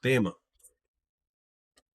tema,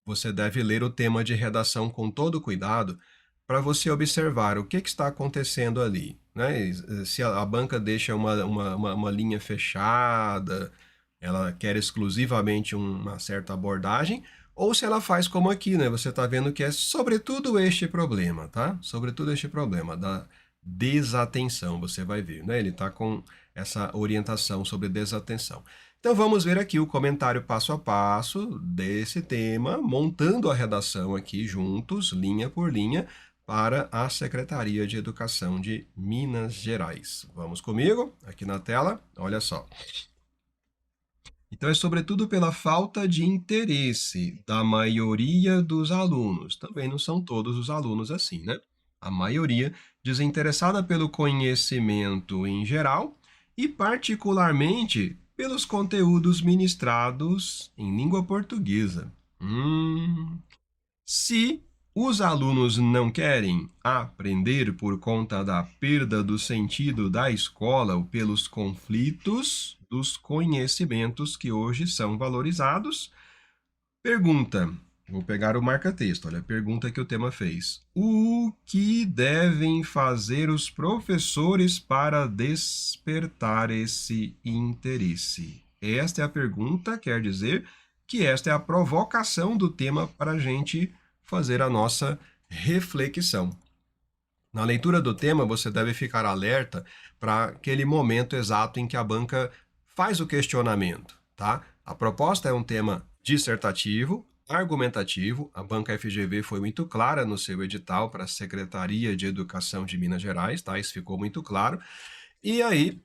você deve ler o tema de redação com todo cuidado para você observar o que está acontecendo ali, né? Se a banca deixa uma linha fechada, ela quer exclusivamente uma certa abordagem, ou se ela faz como aqui, né? Você está vendo que é sobretudo este problema, tá? Sobretudo este problema da desatenção, você vai ver, né? Ele está com essa orientação sobre desatenção. Então vamos ver aqui o comentário passo a passo desse tema, montando a redação aqui juntos, linha por linha, para a Secretaria de Educação de Minas Gerais. Vamos comigo? Aqui na tela, olha só. Então, é sobretudo pela falta de interesse da maioria dos alunos. Também não são todos os alunos assim, né? A maioria desinteressada pelo conhecimento em geral e, particularmente, pelos conteúdos ministrados em língua portuguesa. Se os alunos não querem aprender por conta da perda do sentido da escola ou pelos conflitos dos conhecimentos que hoje são valorizados, pergunta. Vou pegar o marca-texto, olha a pergunta que o tema fez. O que devem fazer os professores para despertar esse interesse? Esta é a pergunta, quer dizer que esta é a provocação do tema para a gente fazer a nossa reflexão. Na leitura do tema, você deve ficar alerta para aquele momento exato em que a banca faz o questionamento, tá? A proposta é um tema dissertativo, argumentativo. A banca FGV foi muito clara no seu edital para a Secretaria de Educação de Minas Gerais, tá? Isso ficou muito claro. E aí,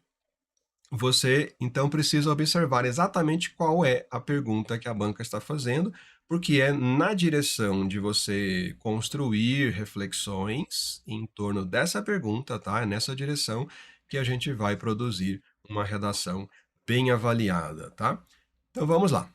você então precisa observar exatamente qual é a pergunta que a banca está fazendo, porque é na direção de você construir reflexões em torno dessa pergunta, tá? É nessa direção que a gente vai produzir uma redação bem avaliada, tá? Então vamos lá.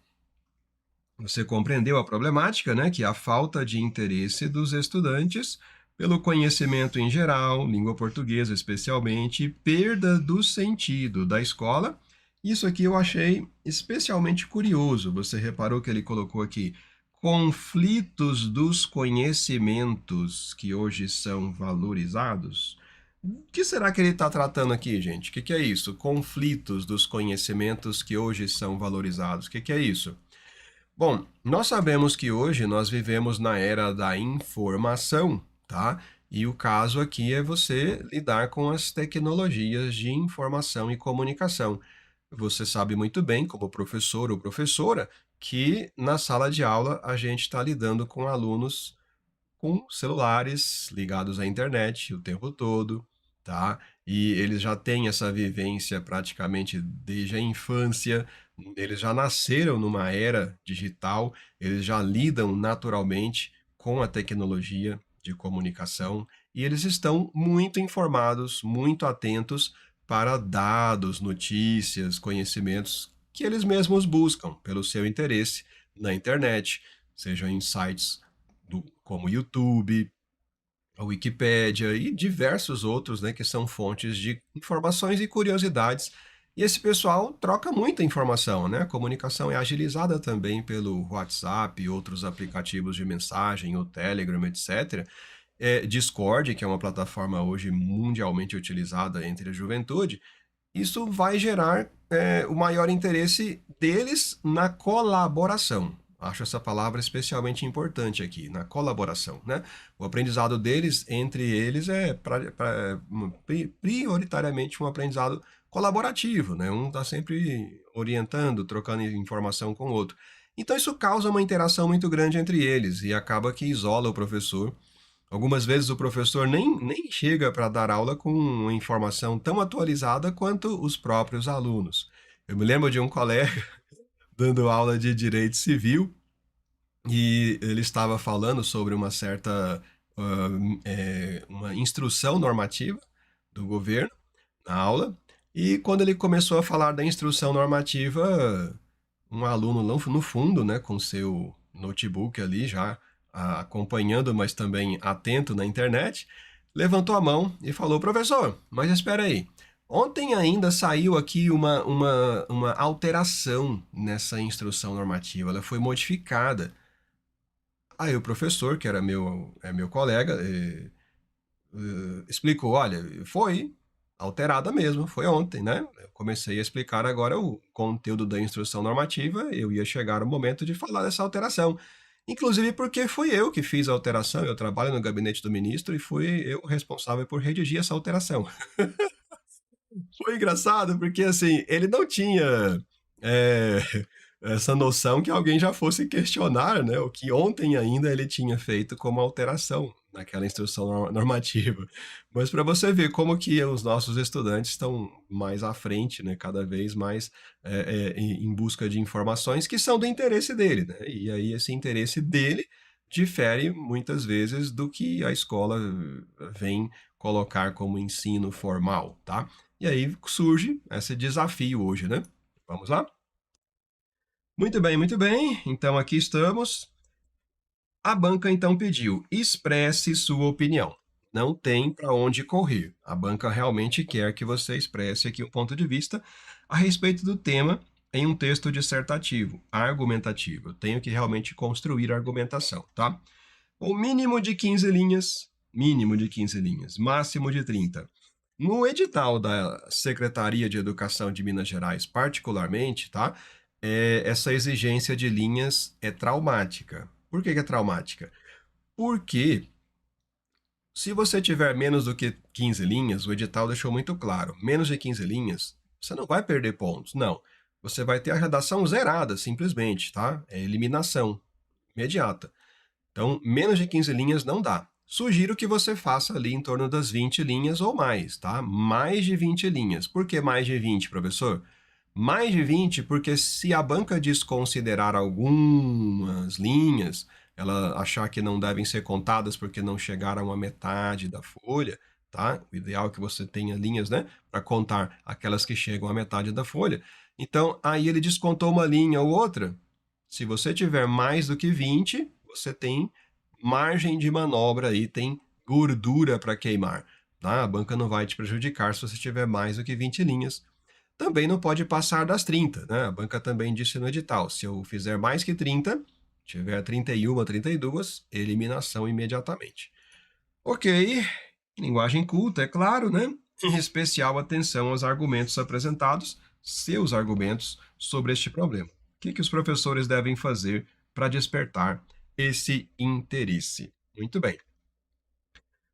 Você compreendeu a problemática, né? Que é a falta de interesse dos estudantes pelo conhecimento em geral, língua portuguesa especialmente, perda do sentido da escola. Isso aqui eu achei especialmente curioso. Você reparou que ele colocou aqui conflitos dos conhecimentos que hoje são valorizados? O que será que ele está tratando aqui, gente? O que é isso? Conflitos dos conhecimentos que hoje são valorizados. O que é isso? Bom, nós sabemos que hoje nós vivemos na era da informação, tá? E o caso aqui é você lidar com as tecnologias de informação e comunicação. Você sabe muito bem, como professor ou professora, que na sala de aula a gente está lidando com alunos com celulares ligados à internet o tempo todo, tá? E eles já têm essa vivência praticamente desde a infância, eles já nasceram numa era digital, eles já lidam naturalmente com a tecnologia de comunicação e eles estão muito informados, muito atentos para dados, notícias, conhecimentos que eles mesmos buscam pelo seu interesse na internet, sejam em sites como YouTube, a Wikipédia e diversos outros, né, que são fontes de informações e curiosidades. E esse pessoal troca muita informação, né? A comunicação é agilizada também pelo WhatsApp e outros aplicativos de mensagem, o Telegram, etc. Discord, que é uma plataforma hoje mundialmente utilizada entre a juventude, isso vai gerar o maior interesse deles na colaboração. Acho essa palavra especialmente importante aqui, na colaboração, né? O aprendizado deles, entre eles, é prioritariamente um aprendizado colaborativo, né? Um está sempre orientando, trocando informação com o outro. Então isso causa uma interação muito grande entre eles e acaba que isola o professor. Algumas vezes o professor nem chega para dar aula com uma informação tão atualizada quanto os próprios alunos. Eu me lembro de um colega dando aula de direito civil e ele estava falando sobre uma certa uma instrução normativa do governo na aula, e quando ele começou a falar da instrução normativa, um aluno no fundo, né, com seu notebook ali já acompanhando, mas também atento na internet, levantou a mão e falou: professor, mas espera aí, Ontem ainda saiu aqui uma alteração nessa instrução normativa, ela foi modificada. Aí o professor, que era meu colega, explicou, olha, foi alterada mesmo, foi ontem, né? Eu comecei a explicar agora o conteúdo da instrução normativa, eu ia chegar o momento de falar dessa alteração. Inclusive porque fui eu que fiz a alteração, eu trabalho no gabinete do ministro e fui eu responsável por redigir essa alteração. Foi engraçado porque, assim, ele não tinha é, essa noção que alguém já fosse questionar, né, o que ontem ainda ele tinha feito como alteração naquela instrução normativa. Mas para você ver como que os nossos estudantes estão mais à frente, né, cada vez mais em busca de informações que são do interesse dele, né? E aí esse interesse dele difere muitas vezes do que a escola vem colocar como ensino formal, tá? E aí surge esse desafio hoje, né? Vamos lá? Muito bem, muito bem. Então aqui estamos. A banca então pediu: expresse sua opinião. Não tem para onde correr. A banca realmente quer que você expresse aqui um ponto de vista a respeito do tema em um texto dissertativo, argumentativo. Eu tenho que realmente construir a argumentação, tá? O mínimo de 15 linhas, mínimo de 15 linhas, máximo de 30. No edital da Secretaria de Educação de Minas Gerais, particularmente, tá? Essa exigência de linhas é traumática. Por que é traumática? Porque se você tiver menos do que 15 linhas, o edital deixou muito claro, menos de 15 linhas, você não vai perder pontos, não. Você vai ter a redação zerada, simplesmente, tá? É eliminação imediata. Então, menos de 15 linhas não dá. Sugiro que você faça ali em torno das 20 linhas ou mais, tá? Mais de 20 linhas. Por que mais de 20, professor? Mais de 20 porque se a banca desconsiderar algumas linhas, ela achar que não devem ser contadas porque não chegaram à metade da folha, tá? O ideal é que você tenha linhas, né, para contar aquelas que chegam à metade da folha. Então, aí ele descontou uma linha ou outra. Se você tiver mais do que 20, você tem margem de manobra aí, tem gordura para queimar, tá? A banca não vai te prejudicar se você tiver mais do que 20 linhas. Também não pode passar das 30, né? A banca também disse no edital, se eu fizer mais que 30, tiver 31, 32, eliminação imediatamente. Ok, linguagem culta, é claro, né? Em especial atenção aos argumentos apresentados, seus argumentos sobre este problema. O que os professores devem fazer para despertar esse interesse? Muito bem.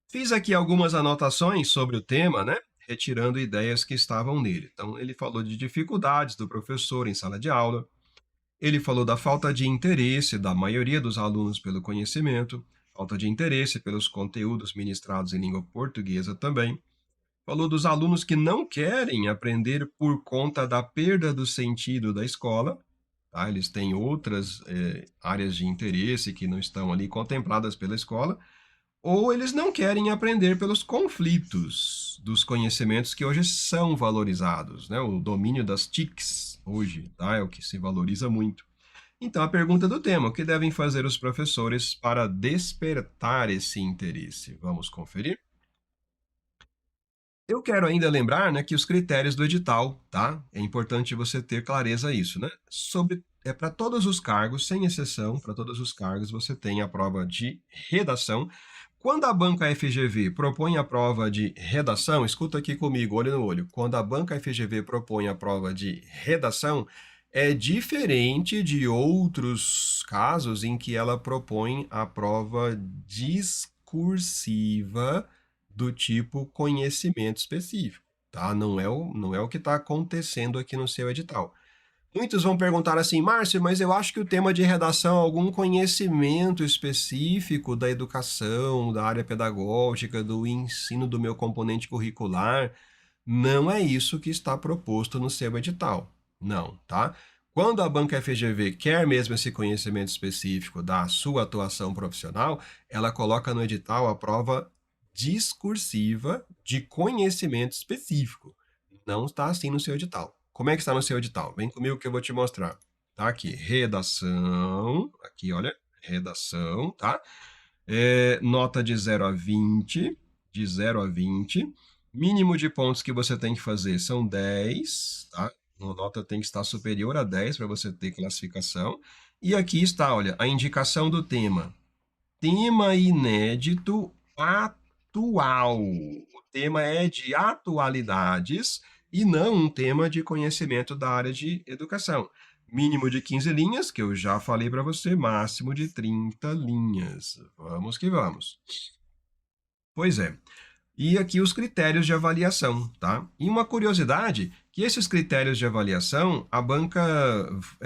Fiz aqui algumas anotações sobre o tema, né? Retirando ideias que estavam nele. Então, ele falou de dificuldades do professor em sala de aula, ele falou da falta de interesse da maioria dos alunos pelo conhecimento, falta de interesse pelos conteúdos ministrados em língua portuguesa também. Falou dos alunos que não querem aprender por conta da perda do sentido da escola. Tá? Eles têm outras áreas de interesse que não estão ali contempladas pela escola ou eles não querem aprender pelos conflitos dos conhecimentos que hoje são valorizados, né? O domínio das TICs hoje, tá? É o que se valoriza muito. Então, a pergunta do tema: o que devem fazer os professores para despertar esse interesse? Vamos conferir? Eu quero ainda lembrar, né, que os critérios do edital, tá? É importante você ter clareza isso, né? Para todos os cargos, sem exceção, para todos os cargos, você tem a prova de redação. Quando a banca FGV propõe a prova de redação, escuta aqui comigo, olho no olho. Quando a banca FGV propõe a prova de redação, é diferente de outros casos em que ela propõe a prova discursiva do tipo conhecimento específico, tá? Não é o que está acontecendo aqui no seu edital. Muitos vão perguntar assim: Márcio, mas eu acho que o tema de redação é algum conhecimento específico da educação, da área pedagógica, do ensino do meu componente curricular. Não é isso que está proposto no seu edital. Não, tá? Quando a banca FGV quer mesmo esse conhecimento específico da sua atuação profissional, ela coloca no edital a prova discursiva de conhecimento específico. Não está assim no seu edital. Como é que está no seu edital? Vem comigo que eu vou te mostrar. Tá aqui, redação. Aqui, olha, redação, tá? Nota de 0 a 20. De 0 a 20. Mínimo de pontos que você tem que fazer são 10, tá? A nota tem que estar superior a 10 para você ter classificação. E aqui está, olha, a indicação do tema. Tema inédito atual. O tema é de atualidades e não um tema de conhecimento da área de educação. Mínimo de 15 linhas, que eu já falei para você, máximo de 30 linhas. Vamos que vamos. Pois é. E aqui os critérios de avaliação, tá? E uma curiosidade, que esses critérios de avaliação, a banca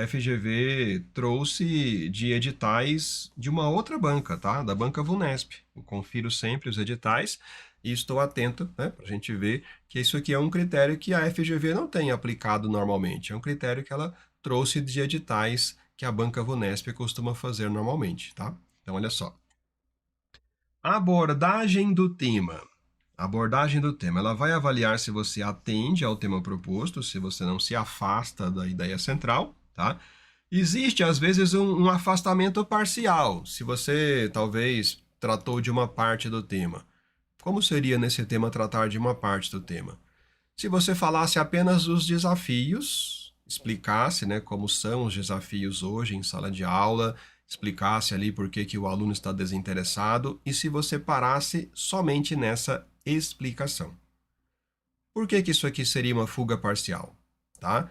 FGV trouxe de editais de uma outra banca, tá? Da banca Vunesp. Eu confiro sempre os editais e estou atento, né, para a gente ver que isso aqui é um critério que a FGV não tem aplicado normalmente. É um critério que ela trouxe de editais que a banca Vunesp costuma fazer normalmente, tá? Então, olha só. Abordagem do tema. A abordagem do tema, ela vai avaliar se você atende ao tema proposto, se você não se afasta da ideia central, tá? Existe, às vezes, um afastamento parcial, se você talvez tratou de uma parte do tema. Como seria nesse tema tratar de uma parte do tema? Se você falasse apenas dos desafios, explicasse, né, como são os desafios hoje em sala de aula, explicasse ali por que o aluno está desinteressado, e se você parasse somente nessa explicação. Por que isso aqui seria uma fuga parcial? Tá?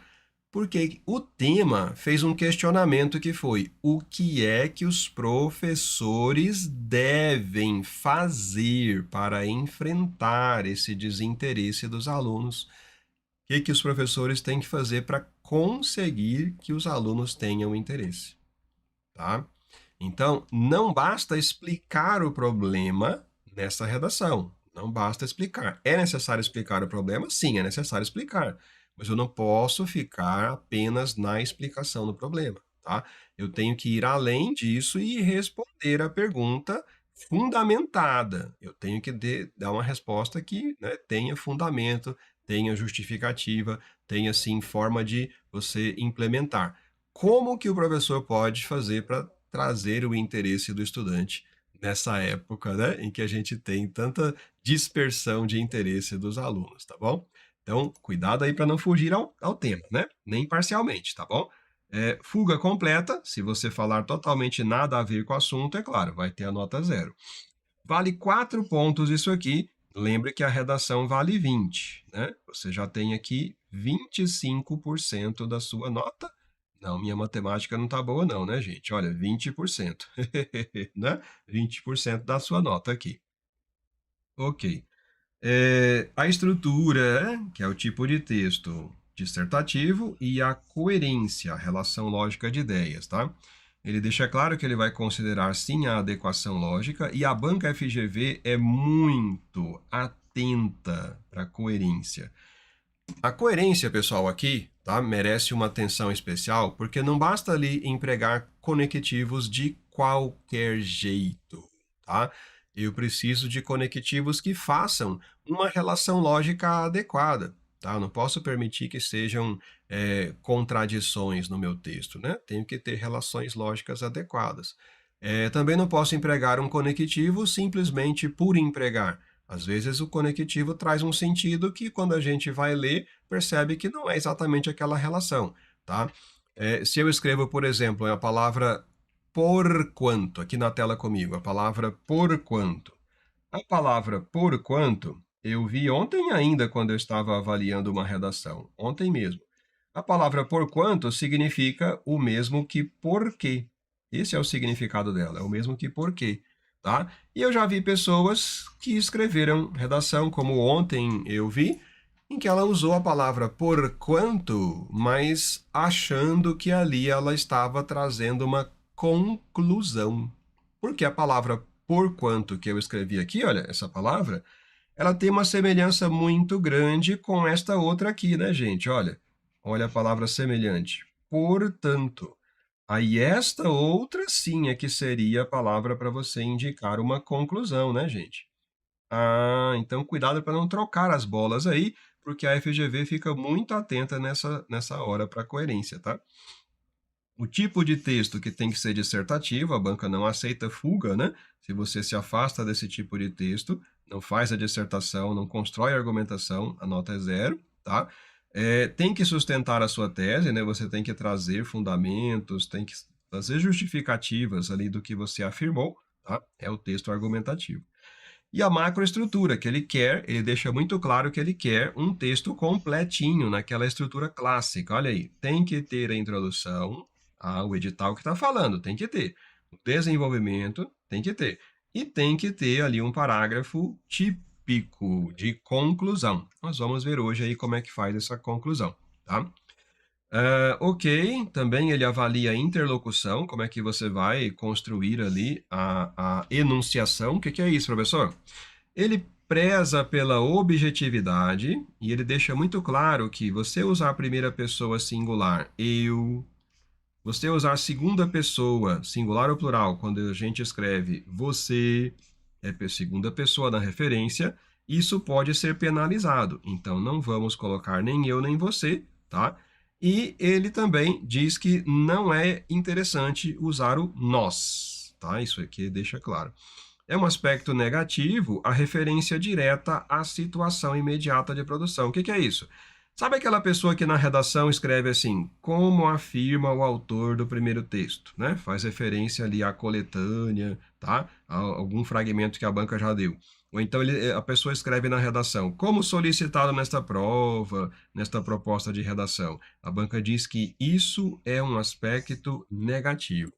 Porque o tema fez um questionamento que foi: o que é que os professores devem fazer para enfrentar esse desinteresse dos alunos? O que os professores têm que fazer para conseguir que os alunos tenham interesse? Tá? Então, não basta explicar o problema nessa redação. Não basta explicar. É necessário explicar o problema? Sim, é necessário explicar. Mas eu não posso ficar apenas na explicação do problema, tá? Eu tenho que ir além disso e responder a pergunta fundamentada. Eu tenho que dar uma resposta que, né, tenha fundamento, tenha justificativa, tenha, sim, forma de você implementar. Como que o professor pode fazer para trazer o interesse do estudante nessa época, né, em que a gente tem tanta dispersão de interesse dos alunos, tá bom? Então, cuidado aí para não fugir ao tema, né? Nem parcialmente, tá bom? Fuga completa, se você falar totalmente nada a ver com o assunto, é claro, vai ter a nota 0. Vale 4 pontos isso aqui. Lembre que a redação vale 20, né? Você já tem aqui 25% da sua nota. Não, minha matemática não tá boa não, né, gente? Olha, 20%, né? 20% da sua nota aqui. Ok. A estrutura, que é o tipo de texto dissertativo, e a coerência, a relação lógica de ideias, tá? Ele deixa claro que ele vai considerar sim a adequação lógica, e a banca FGV é muito atenta para a coerência. A coerência, pessoal, aqui, tá, merece uma atenção especial, porque não basta ali empregar conectivos de qualquer jeito, tá? Eu preciso de conectivos que façam uma relação lógica adequada, tá? Eu não posso permitir que sejam contradições no meu texto, né? Tenho que ter relações lógicas adequadas. Também não posso empregar um conectivo simplesmente por empregar. Às vezes o conectivo traz um sentido que, quando a gente vai ler, percebe que não é exatamente aquela relação, tá? Se eu escrevo, por exemplo, a palavra porquanto, aqui na tela comigo, a palavra porquanto. A palavra porquanto eu vi ontem ainda, quando eu estava avaliando uma redação, ontem mesmo. A palavra porquanto significa o mesmo que porquê. Esse é o significado dela, é o mesmo que porquê, tá? E eu já vi pessoas que escreveram redação, como ontem eu vi, em que ela usou a palavra porquanto, mas achando que ali ela estava trazendo uma conclusão. Porque a palavra porquanto que eu escrevi aqui, olha, essa palavra, ela tem uma semelhança muito grande com esta outra aqui, né, gente? Olha, olha a palavra semelhante. Portanto. Aí esta outra sim é que seria a palavra para você indicar uma conclusão, né, gente? Ah, então cuidado para não trocar as bolas aí, porque a FGV fica muito atenta nessa hora para coerência, tá? O tipo de texto que tem que ser dissertativo, a banca não aceita fuga, né? Se você se afasta desse tipo de texto, não faz a dissertação, não constrói a argumentação, a nota é 0, tá? Tem que sustentar a sua tese, né? Você tem que trazer fundamentos, tem que fazer justificativas ali do que você afirmou, tá? É o texto argumentativo. E a macroestrutura que ele deixa muito claro que ele quer um texto completinho, naquela estrutura clássica. Olha aí, tem que ter a introdução, o edital que está falando, tem que ter. O desenvolvimento, tem que ter. E tem que ter ali um parágrafo típico de conclusão. Nós vamos ver hoje aí como é que faz essa conclusão, tá? Ok, também ele avalia a interlocução, como é que você vai construir ali a enunciação. O que é isso, professor? Ele preza pela objetividade e ele deixa muito claro que você usar a primeira pessoa singular, eu, você usar a segunda pessoa, singular ou plural, quando a gente escreve você, é segunda pessoa na referência, isso pode ser penalizado. Então, não vamos colocar nem eu nem você, tá? E ele também diz que não é interessante usar o nós, tá? Isso aqui deixa claro. É um aspecto negativo a referência direta à situação imediata de produção. O que é isso? Sabe aquela pessoa que na redação escreve assim, como afirma o autor do primeiro texto, né? Faz referência ali à coletânea, tá? A algum fragmento que a banca já deu. Ou então a pessoa escreve na redação, como solicitado nesta prova, nesta proposta de redação. A banca diz que isso é um aspecto negativo.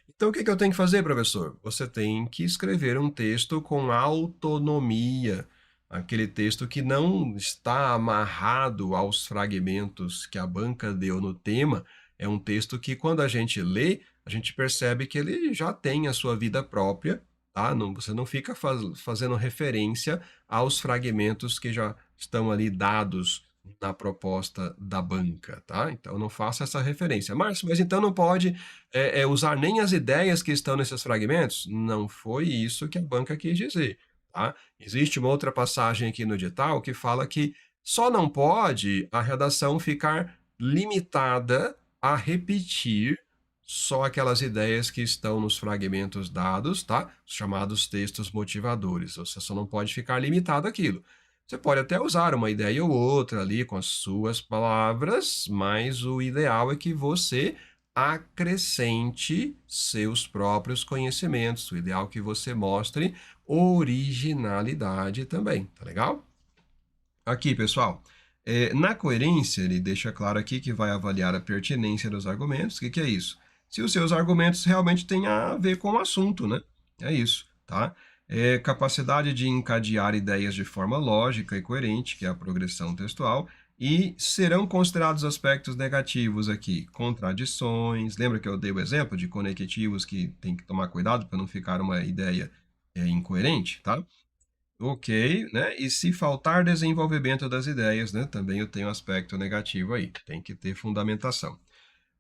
Então, o que eu tenho que fazer, professor? Você tem que escrever um texto com autonomia, aquele texto que não está amarrado aos fragmentos que a banca deu no tema. É um texto que, quando a gente lê, a gente percebe que ele já tem a sua vida própria, tá? Não, você não fica fazendo referência aos fragmentos que já estão ali dados na proposta da banca, tá? Então não faça essa referência. Márcio, mas então não pode usar nem as ideias que estão nesses fragmentos? Não foi isso que a banca quis dizer, tá? Existe uma outra passagem aqui no edital que fala que só não pode a redação ficar limitada a repetir só aquelas ideias que estão nos fragmentos dados, tá? Os chamados textos motivadores. Você só não pode ficar limitado àquilo. Você pode até usar uma ideia ou outra ali com as suas palavras, mas o ideal é que você acrescente seus próprios conhecimentos. O ideal é que você mostre originalidade também, tá legal? Aqui, pessoal, na coerência, ele deixa claro aqui que vai avaliar a pertinência dos argumentos. O que é isso? Se os seus argumentos realmente têm a ver com o assunto, né? É isso, tá? Capacidade de encadear ideias de forma lógica e coerente, que é a progressão textual, e serão considerados aspectos negativos aqui, contradições. Lembra que eu dei o exemplo de conectivos que tem que tomar cuidado para não ficar uma ideia incoerente, tá? Ok, né? E se faltar desenvolvimento das ideias, né? Também eu tenho um aspecto negativo aí. Tem que ter fundamentação.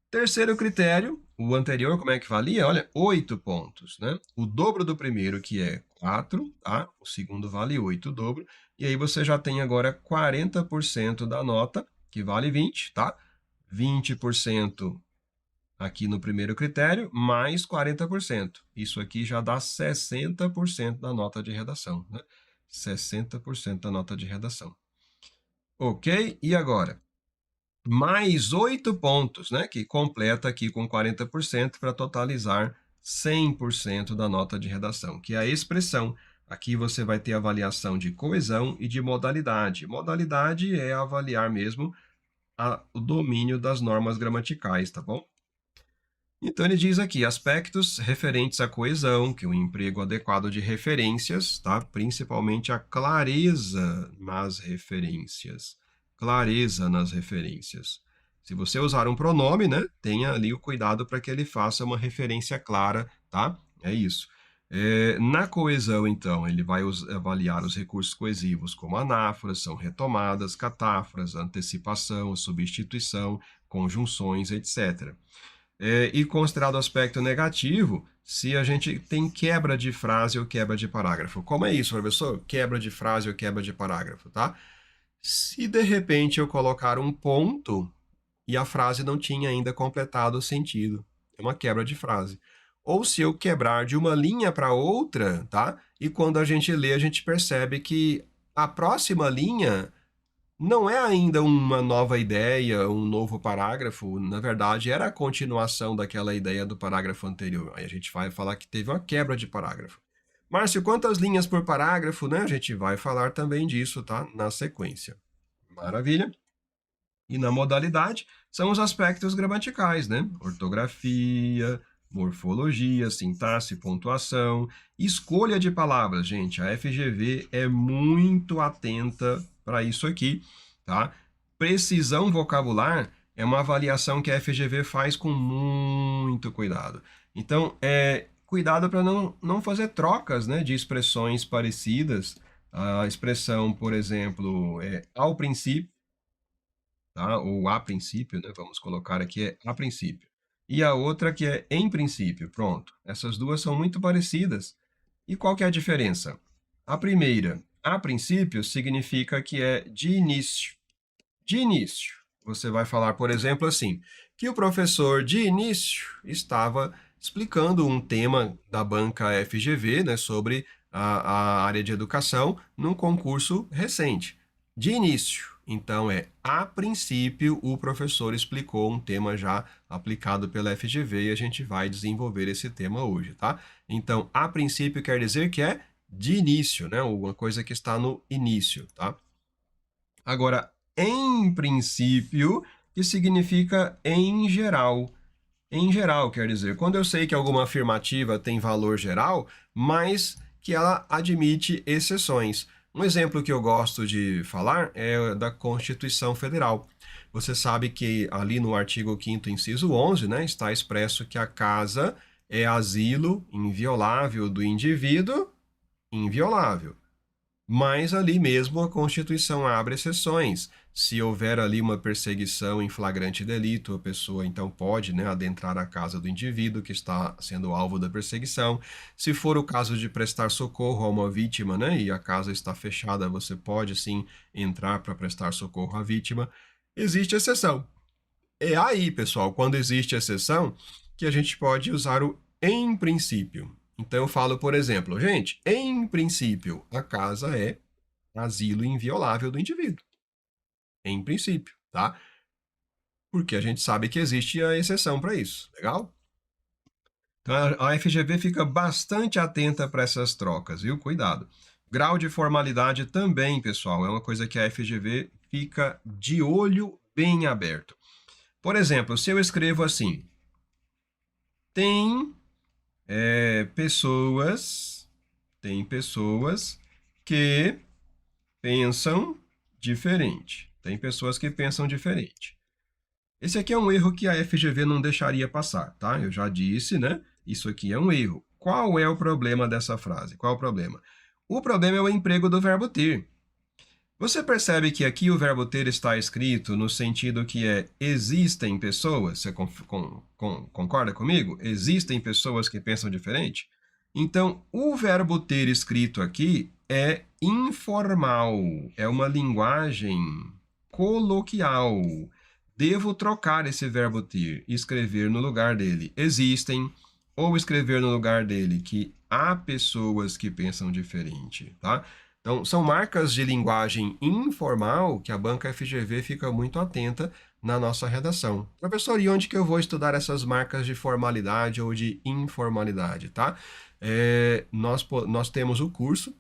Terceiro critério, o anterior, como é que valia? Olha, 8 pontos, né? O dobro do primeiro, que é 4, tá? O segundo vale 8, o dobro. E aí você já tem agora 40% da nota, que vale 20, tá? 20% aqui no primeiro critério, mais 40%. Isso aqui já dá 60% da nota de redação, né? 60% da nota de redação. Ok? E agora? Mais 8 pontos, né? Que completa aqui com 40% para totalizar 100% da nota de redação, que é a expressão. Aqui você vai ter avaliação de coesão e de modalidade. Modalidade é avaliar mesmo o domínio das normas gramaticais, tá bom? Então ele diz aqui aspectos referentes à coesão, que é um emprego adequado de referências, tá? Principalmente a clareza nas referências. Clareza nas referências. Se você usar um pronome, né, tenha ali o cuidado para que ele faça uma referência clara, tá? É isso. Na coesão, então, ele vai avaliar os recursos coesivos como anáforas, são retomadas, catáforas, antecipação, substituição, conjunções, etc. E considerado aspecto negativo, se a gente tem quebra de frase ou quebra de parágrafo. Como é isso, professor? Quebra de frase ou quebra de parágrafo, tá? Se de repente eu colocar um ponto e a frase não tinha ainda completado o sentido, é uma quebra de frase. ou se eu quebrar de uma linha para outra, tá? E quando a gente lê, a gente percebe que a próxima linha não é ainda uma nova ideia, um novo parágrafo, na verdade era a continuação daquela ideia do parágrafo anterior. Aí a gente vai falar que teve uma quebra de parágrafo. Márcio, quantas linhas por parágrafo, né? A gente vai falar também disso, tá? Na sequência. Maravilha. E na modalidade são os aspectos gramaticais, né? Ortografia, morfologia, sintaxe, pontuação, escolha de palavras. Gente, a FGV é muito atenta para isso aqui, tá? Precisão vocabular é uma avaliação que a FGV faz com muito cuidado. Então, cuidado para não fazer trocas, né, de expressões parecidas. A expressão, por exemplo, ao princípio, tá? Ou a princípio, né? Vamos colocar aqui a princípio. E a outra que é em princípio. Pronto. Essas duas são muito parecidas. E qual que é a diferença? A primeira, a princípio, significa que é de início. De início. Você vai falar, por exemplo, assim, que o professor de início estava explicando um tema da banca FGV, né, sobre a área de educação, num concurso recente. De início. Então, a princípio, o professor explicou um tema já aplicado pela FGV e a gente vai desenvolver esse tema hoje, tá? Então, a princípio quer dizer que é de início, né? Alguma coisa que está no início, tá? Agora, em princípio, que significa em geral. Em geral, quer dizer, quando eu sei que alguma afirmativa tem valor geral, mas que ela admite exceções. Um exemplo que eu gosto de falar é da Constituição Federal. Você sabe que ali no artigo 5º, inciso 11, né, está expresso que a casa é asilo inviolável do indivíduo, inviolável. Mas ali mesmo a Constituição abre exceções. Se houver ali uma perseguição em flagrante delito, a pessoa então pode, né, adentrar a casa do indivíduo que está sendo alvo da perseguição. Se for o caso de prestar socorro a uma vítima, né, e a casa está fechada, você pode sim entrar para prestar socorro à vítima. Existe exceção. É aí, pessoal, quando existe exceção, que a gente pode usar o em princípio. Então eu falo, por exemplo, gente, em princípio, a casa é asilo inviolável do indivíduo. Em princípio, tá? Porque a gente sabe que existe a exceção para isso, legal? Então a FGV fica bastante atenta para essas trocas, viu? Cuidado. Grau de formalidade também, pessoal, é uma coisa que a FGV fica de olho bem aberto. Por exemplo, se eu escrevo assim, tem pessoas que pensam diferente. Tem pessoas que pensam diferente. Esse aqui é um erro que a FGV não deixaria passar, tá? Eu já disse, né? Isso aqui é um erro. Qual é o problema dessa frase? Qual é o problema? O problema é o emprego do verbo ter. Você percebe que aqui o verbo ter está escrito no sentido que existem pessoas? Você concorda comigo? Existem pessoas que pensam diferente? Então, o verbo ter escrito aqui é informal, é uma linguagem coloquial. Devo trocar esse verbo ter e escrever no lugar dele existem, ou escrever no lugar dele que há pessoas que pensam diferente, tá? Então, são marcas de linguagem informal que a banca FGV fica muito atenta na nossa redação. Professor, e onde que eu vou estudar essas marcas de formalidade ou de informalidade, tá? Nós temos o curso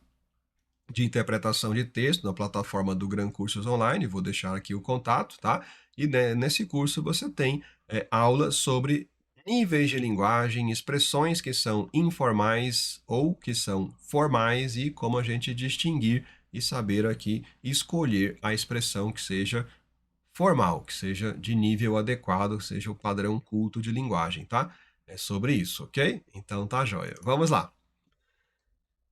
de interpretação de texto na plataforma do Gran Cursos Online, vou deixar aqui o contato, tá? E nesse curso você tem aulas sobre níveis de linguagem, expressões que são informais ou que são formais e como a gente distinguir e saber aqui escolher a expressão que seja formal, que seja de nível adequado, que seja o padrão culto de linguagem, tá? É sobre isso, ok? Então tá joia. Vamos lá.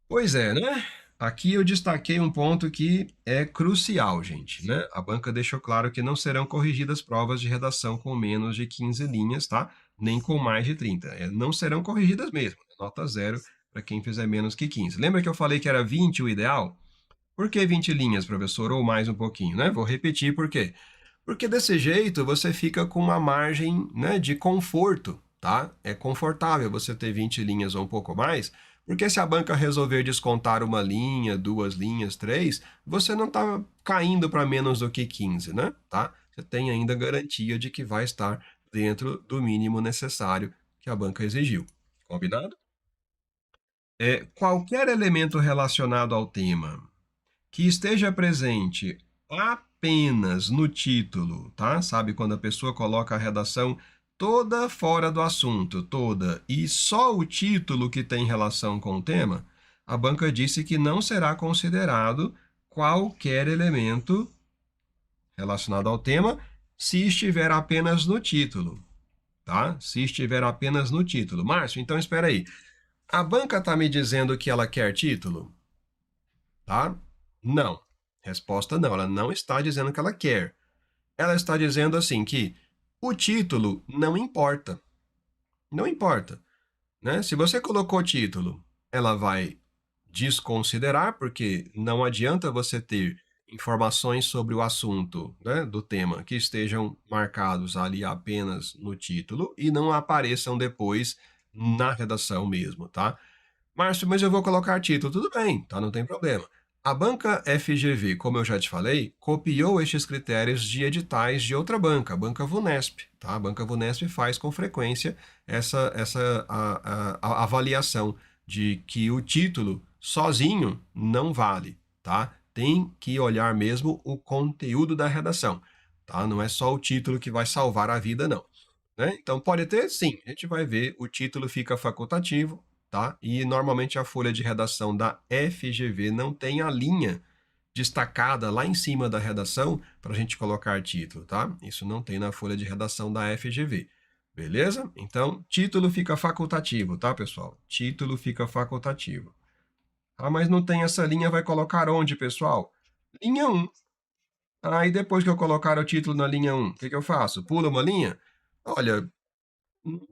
Pois é, né? Aqui eu destaquei um ponto que é crucial, gente, né? A banca deixou claro que não serão corrigidas provas de redação com menos de 15 linhas, tá? Nem com mais de 30. Não serão corrigidas mesmo. Nota zero para quem fizer menos que 15. Lembra que eu falei que era 20 o ideal? Por que 20 linhas, professor? Ou mais um pouquinho, né? Vou repetir por quê. Porque desse jeito você fica com uma margem, né, de conforto, tá? É confortável você ter 20 linhas ou um pouco mais, porque se a banca resolver descontar uma linha, 2 linhas, 3, você não está caindo para menos do que 15, né? Tá? Você tem ainda garantia de que vai estar dentro do mínimo necessário que a banca exigiu. Combinado? Qualquer elemento relacionado ao tema que esteja presente apenas no título, tá? Sabe quando a pessoa coloca a redação toda fora do assunto, toda, e só o título que tem relação com o tema? A banca disse que não será considerado qualquer elemento relacionado ao tema se estiver apenas no título, tá? Se estiver apenas no título. Márcio, então espera aí. A banca está me dizendo que ela quer título? Tá? Não. Resposta não. Ela não está dizendo que ela quer. Ela está dizendo assim que o título não importa. Não importa, né? Se você colocou título, ela vai desconsiderar, porque não adianta você ter informações sobre o assunto, né, do tema que estejam marcados ali apenas no título e não apareçam depois na redação mesmo, tá? Márcio, mas eu vou colocar título. Tudo bem, tá? Não tem problema. A banca FGV, como eu já te falei, copiou estes critérios de editais de outra banca, a banca Vunesp. Tá? A banca Vunesp faz com frequência a avaliação de que o título sozinho não vale. Tá? Tem que olhar mesmo o conteúdo da redação. Tá? Não é só o título que vai salvar a vida, não. Né? Então, pode ter, sim, a gente vai ver, o título fica facultativo, tá? E normalmente a folha de redação da FGV não tem a linha destacada lá em cima da redação para a gente colocar título, tá? Isso não tem na folha de redação da FGV, beleza? Então, título fica facultativo, tá, pessoal? Título fica facultativo. Ah, mas não tem essa linha, vai colocar onde, pessoal? Linha 1. Aí depois que eu colocar o título na linha 1, o que eu faço? Pula uma linha? Olha,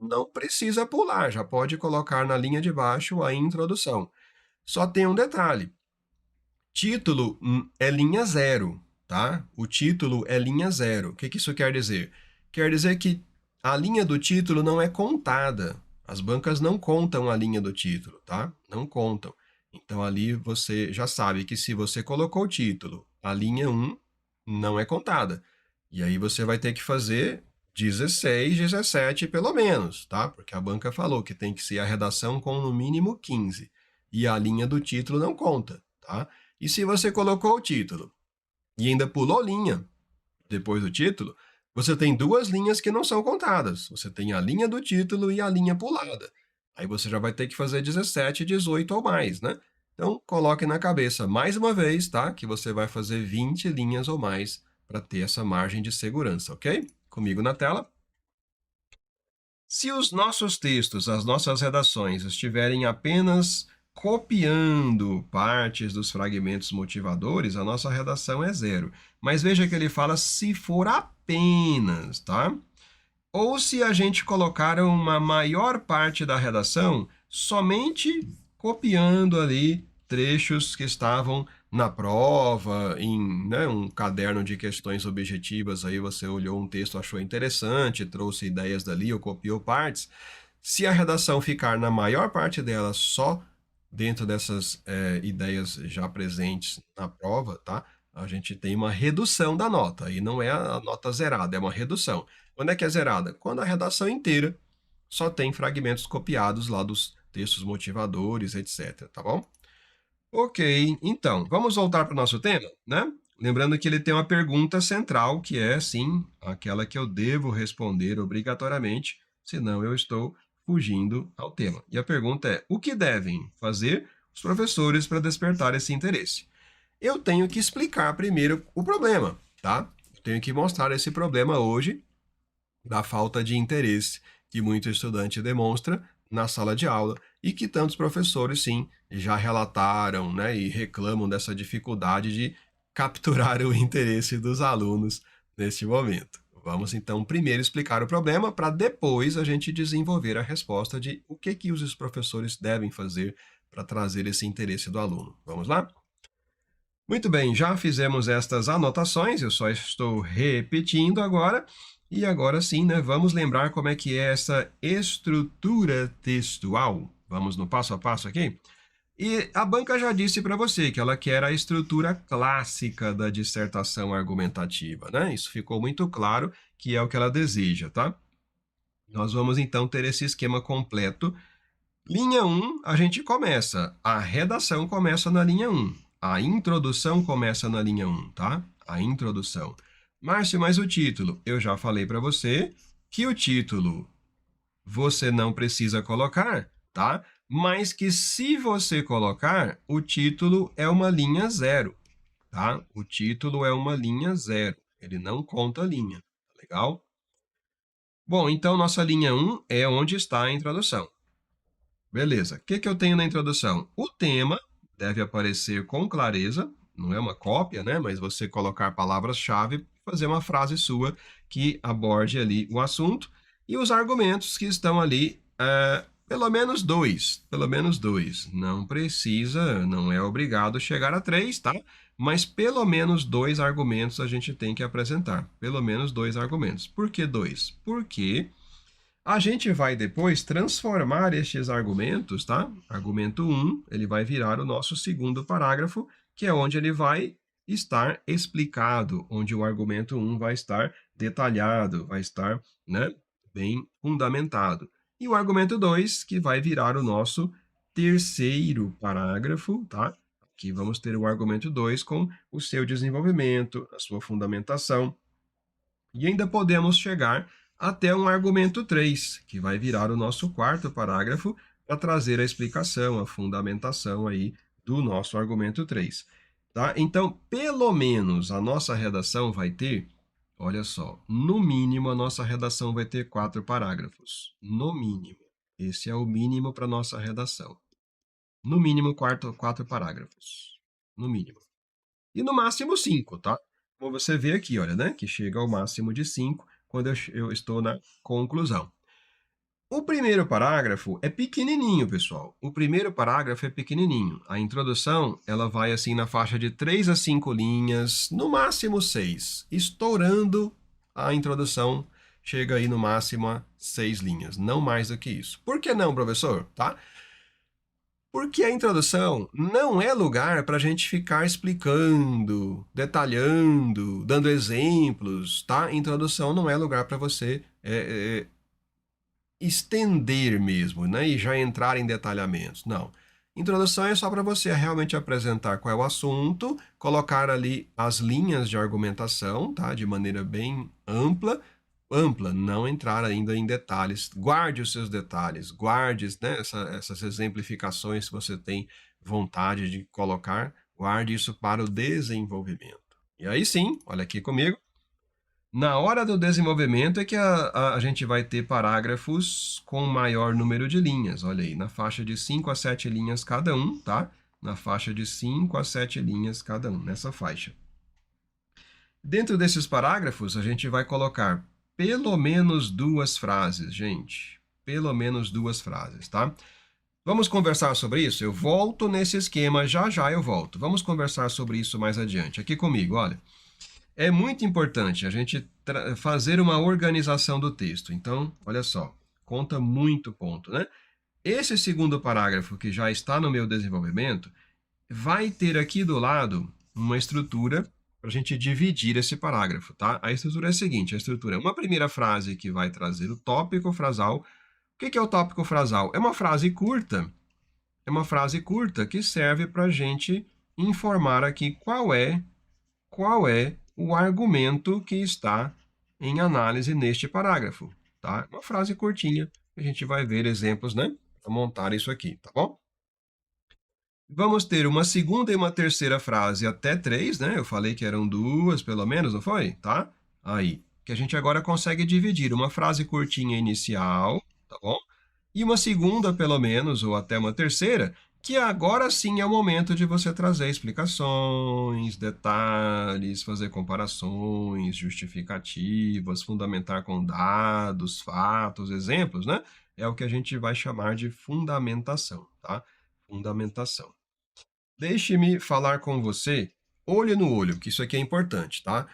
não precisa pular, já pode colocar na linha de baixo a introdução. Só tem um detalhe: título é linha 0, tá? O título é linha 0. O que isso quer dizer? Quer dizer que a linha do título não é contada. As bancas não contam a linha do título, tá? Não contam. Então ali você já sabe que se você colocou o título, a linha 1 não é contada. E aí você vai ter que fazer 16, 17 pelo menos, tá? Porque a banca falou que tem que ser a redação com no mínimo 15. E a linha do título não conta, tá? E se você colocou o título e ainda pulou linha depois do título, você tem 2 linhas que não são contadas. Você tem a linha do título e a linha pulada. Aí você já vai ter que fazer 17, 18 ou mais, né? Então, coloque na cabeça mais uma vez, tá? Que você vai fazer 20 linhas ou mais para ter essa margem de segurança, ok? Comigo na tela. Se os nossos textos, as nossas redações estiverem apenas copiando partes dos fragmentos motivadores, a nossa redação é 0. Mas veja que ele fala se for apenas, tá? Ou se a gente colocar uma maior parte da redação somente copiando ali trechos que estavam na prova, em, né, um caderno de questões objetivas, aí você olhou um texto, achou interessante, trouxe ideias dali ou copiou partes. Se a redação ficar na maior parte dela só dentro dessas ideias já presentes na prova, tá? A gente tem uma redução da nota, e não é a nota zerada, é uma redução. Quando é que é zerada? Quando a redação inteira só tem fragmentos copiados lá dos textos motivadores, etc, tá bom? Ok, então, vamos voltar para o nosso tema, né? Lembrando que ele tem uma pergunta central, que é, sim, aquela que eu devo responder obrigatoriamente, senão eu estou fugindo ao tema. E a pergunta é: o que devem fazer os professores para despertar esse interesse? Eu tenho que explicar primeiro o problema, tá? Eu tenho que mostrar esse problema hoje da falta de interesse que muito estudante demonstra na sala de aula e que tantos professores, sim, já relataram, né, e reclamam dessa dificuldade de capturar o interesse dos alunos neste momento. Vamos então primeiro explicar o problema para depois a gente desenvolver a resposta de o que os professores devem fazer para trazer esse interesse do aluno. Vamos lá? Muito bem, já fizemos estas anotações, eu só estou repetindo agora. E agora sim, né, vamos lembrar como é que é essa estrutura textual. Vamos no passo a passo aqui? E a banca já disse para você que ela quer a estrutura clássica da dissertação argumentativa, né? Isso ficou muito claro que é o que ela deseja, tá? Nós vamos então ter esse esquema completo. Linha 1, a gente começa. A redação começa na linha 1. A introdução começa na linha 1, tá? A introdução. Márcio, mas o título? Eu já falei para você que o título você não precisa colocar, tá? Mas que se você colocar, o título é uma linha 0, tá? O título é uma linha 0. Ele não conta linha, tá legal? Bom, então nossa linha 1 é onde está a introdução. Beleza. O que eu tenho na introdução? O tema deve aparecer com clareza, não é uma cópia, né? Mas você colocar palavras-chave, fazer uma frase sua que aborde ali o assunto e os argumentos que estão ali, pelo menos dois, pelo menos dois. Não precisa, não é obrigado chegar a 3, tá? Mas pelo menos 2 argumentos a gente tem que apresentar. Pelo menos 2 argumentos. Por que 2? Porque a gente vai depois transformar estes argumentos, tá? Argumento 1, ele vai virar o nosso segundo parágrafo, que é onde ele vai estar explicado, onde o argumento 1 vai estar detalhado, vai estar, né, bem fundamentado. E o argumento 2, que vai virar o nosso terceiro parágrafo, tá? Aqui vamos ter o argumento 2 com o seu desenvolvimento, a sua fundamentação, e ainda podemos chegar até um argumento 3, que vai virar o nosso quarto parágrafo para trazer a explicação, a fundamentação aí do nosso argumento 3. Tá? Então, pelo menos a nossa redação vai ter, olha só, no mínimo a nossa redação vai ter 4 parágrafos. No mínimo. Esse é o mínimo para a nossa redação. No mínimo, 4 parágrafos. No mínimo. E no máximo 5, tá? Como você vê aqui, olha, né? Que chega ao máximo de 5 quando eu estou na conclusão. O primeiro parágrafo é pequenininho, pessoal. O primeiro parágrafo é pequenininho. A introdução, ela vai assim na faixa de 3 a 5 linhas, no máximo 6. Estourando a introdução, chega aí no máximo a 6 linhas, não mais do que isso. Por que não, professor? Tá? Porque a introdução não é lugar para a gente ficar explicando, detalhando, dando exemplos, tá? Introdução não é lugar para você estender mesmo, né? E já entrar em detalhamentos. Não. Introdução é só para você realmente apresentar qual é o assunto, colocar ali as linhas de argumentação, tá? De maneira bem ampla, não entrar ainda em detalhes. Guarde os seus detalhes, guarde, né, essas exemplificações que você tem vontade de colocar, guarde isso para o desenvolvimento. E aí sim, olha aqui comigo, na hora do desenvolvimento é que a gente vai ter parágrafos com maior número de linhas. Olha aí, na faixa de 5 a 7 linhas cada um, tá? Na faixa de 5 a 7 linhas cada um, nessa faixa. Dentro desses parágrafos, a gente vai colocar pelo menos 2 frases, gente. Pelo menos 2 frases, tá? Vamos conversar sobre isso? Eu volto nesse esquema, já eu volto. Vamos conversar sobre isso mais adiante. Aqui comigo, olha. É muito importante a gente fazer uma organização do texto. Então, olha só, conta muito ponto, né? Esse segundo parágrafo que já está no meu desenvolvimento vai ter aqui do lado uma estrutura para a gente dividir esse parágrafo, tá? A estrutura é a seguinte, a estrutura é uma primeira frase que vai trazer o tópico frasal. O que é o tópico frasal? É uma frase curta que serve para a gente informar aqui qual é o argumento que está em análise neste parágrafo, tá? Uma frase curtinha, a gente vai ver exemplos, né? Para montar isso aqui, tá bom? Vamos ter uma segunda e uma terceira frase até 3, né? Eu falei que eram 2, pelo menos, não foi? Tá? Aí, que a gente agora consegue dividir uma frase curtinha inicial, tá bom? E uma segunda, pelo menos, ou até uma terceira, que agora sim é o momento de você trazer explicações, detalhes, fazer comparações, justificativas, fundamentar com dados, fatos, exemplos, né? É o que a gente vai chamar de fundamentação, tá? Fundamentação. Deixe-me falar com você olho no olho, que isso aqui é importante, tá?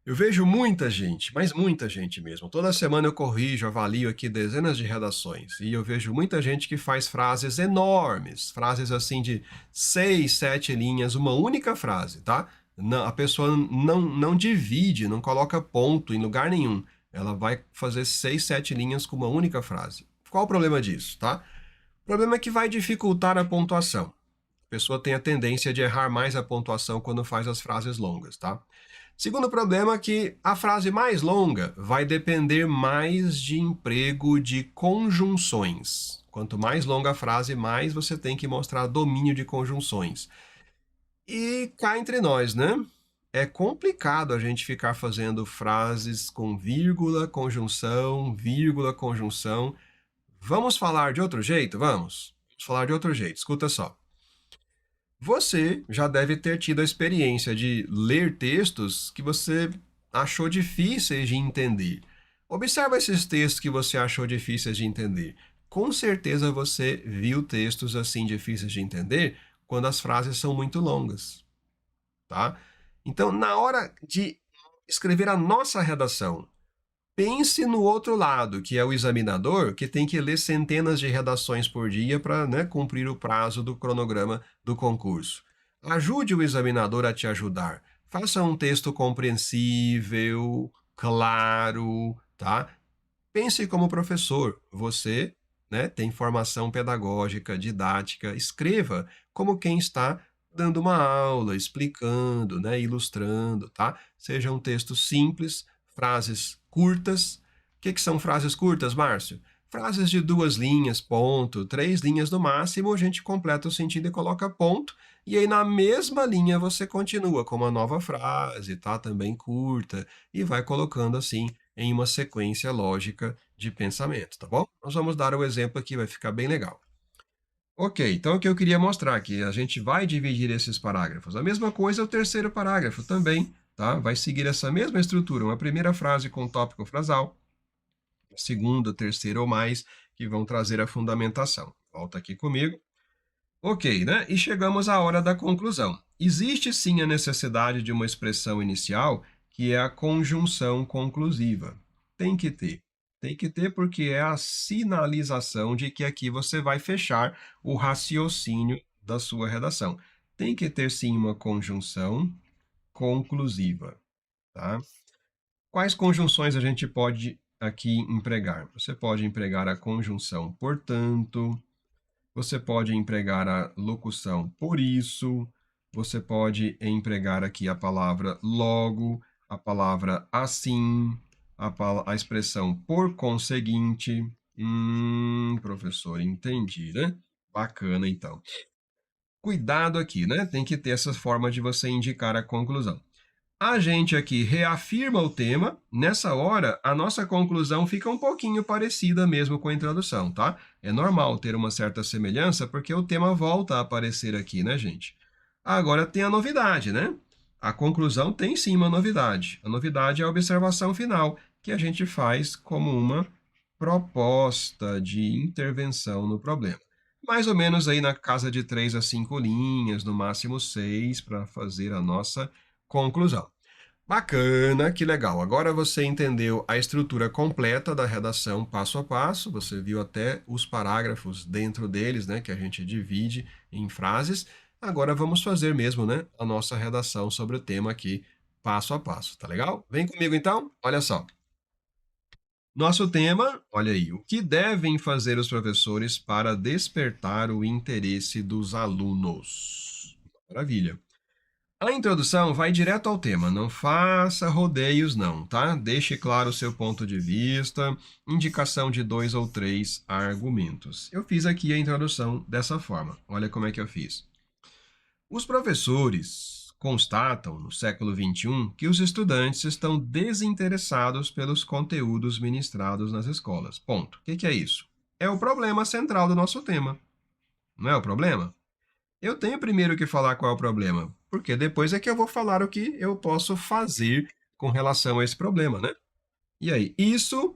Eu vejo muita gente, mas muita gente mesmo. Toda semana eu corrijo, avalio aqui dezenas de redações e eu vejo muita gente que faz frases enormes, frases assim de 6, 7 linhas, uma única frase, tá? A pessoa não divide, não coloca ponto em lugar nenhum. Ela vai fazer 6, 7 linhas com uma única frase. Qual o problema disso, tá? O problema é que vai dificultar a pontuação. A pessoa tem a tendência de errar mais a pontuação quando faz as frases longas, tá? Segundo problema é que a frase mais longa vai depender mais de emprego de conjunções. Quanto mais longa a frase, mais você tem que mostrar domínio de conjunções. E cá entre nós, né? É complicado a gente ficar fazendo frases com vírgula, conjunção, vírgula, conjunção. Vamos falar de outro jeito? Vamos. Vamos falar de outro jeito. Escuta só. Você já deve ter tido a experiência de ler textos que você achou difíceis de entender. Observa esses textos que você achou difíceis de entender. Com certeza você viu textos assim difíceis de entender quando as frases são muito longas, tá? Então, na hora de escrever a nossa redação, pense no outro lado, que é o examinador, que tem que ler centenas de redações por dia para, né, cumprir o prazo do cronograma do concurso. Ajude o examinador a te ajudar. Faça um texto compreensível, claro, tá? Pense como professor. Você, né, tem formação pedagógica, didática. Escreva como quem está dando uma aula, explicando, né, ilustrando, tá? Seja um texto simples, frases curtas. O que são frases curtas, Márcio? Frases de 2 linhas, ponto, 3 linhas no máximo, a gente completa o sentido e coloca ponto, e aí na mesma linha você continua com uma nova frase, tá? Também curta, e vai colocando assim em uma sequência lógica de pensamento, tá bom? Nós vamos dar o exemplo aqui, vai ficar bem legal. Ok, então o que eu queria mostrar aqui, a gente vai dividir esses parágrafos. A mesma coisa é o terceiro parágrafo também, tá? Vai seguir essa mesma estrutura, uma primeira frase com tópico frasal, segunda, terceira ou mais, que vão trazer a fundamentação. Volta aqui comigo. Ok, né? E chegamos à hora da conclusão. Existe sim a necessidade de uma expressão inicial, que é a conjunção conclusiva. Tem que ter. Tem que ter porque é a sinalização de que aqui você vai fechar o raciocínio da sua redação. Tem que ter sim uma conjunção conclusiva, tá? Quais conjunções a gente pode aqui empregar? Você pode empregar a conjunção portanto, você pode empregar a locução por isso, você pode empregar aqui a palavra logo, a palavra assim, a expressão por conseguinte. Professor, entendi, né? Bacana, então. Cuidado aqui, né? Tem que ter essa forma de você indicar a conclusão. A gente aqui reafirma o tema, nessa hora a nossa conclusão fica um pouquinho parecida mesmo com a introdução, tá? É normal ter uma certa semelhança porque o tema volta a aparecer aqui, né, gente? Agora tem a novidade, né? A conclusão tem sim uma novidade. A novidade é a observação final, que a gente faz como uma proposta de intervenção no problema. Mais ou menos aí na casa de 3 a 5 linhas, no máximo 6, para fazer a nossa conclusão. Bacana, que legal. Agora você entendeu a estrutura completa da redação passo a passo, você viu até os parágrafos dentro deles, né, que a gente divide em frases. Agora vamos fazer mesmo, né, a nossa redação sobre o tema aqui passo a passo, tá legal? Vem comigo então? Olha só. Nosso tema, olha aí, o que devem fazer os professores para despertar o interesse dos alunos? Maravilha. A introdução vai direto ao tema, não faça rodeios não, tá? Deixe claro o seu ponto de vista, indicação de 2 ou 3 argumentos. Eu fiz aqui a introdução dessa forma, olha como é que eu fiz. Os professores constatam, no século XXI, que os estudantes estão desinteressados pelos conteúdos ministrados nas escolas. Ponto. O que é isso? É o problema central do nosso tema. Não é o problema? Eu tenho primeiro que falar qual é o problema, porque depois é que eu vou falar o que eu posso fazer com relação a esse problema, né? E aí, isso,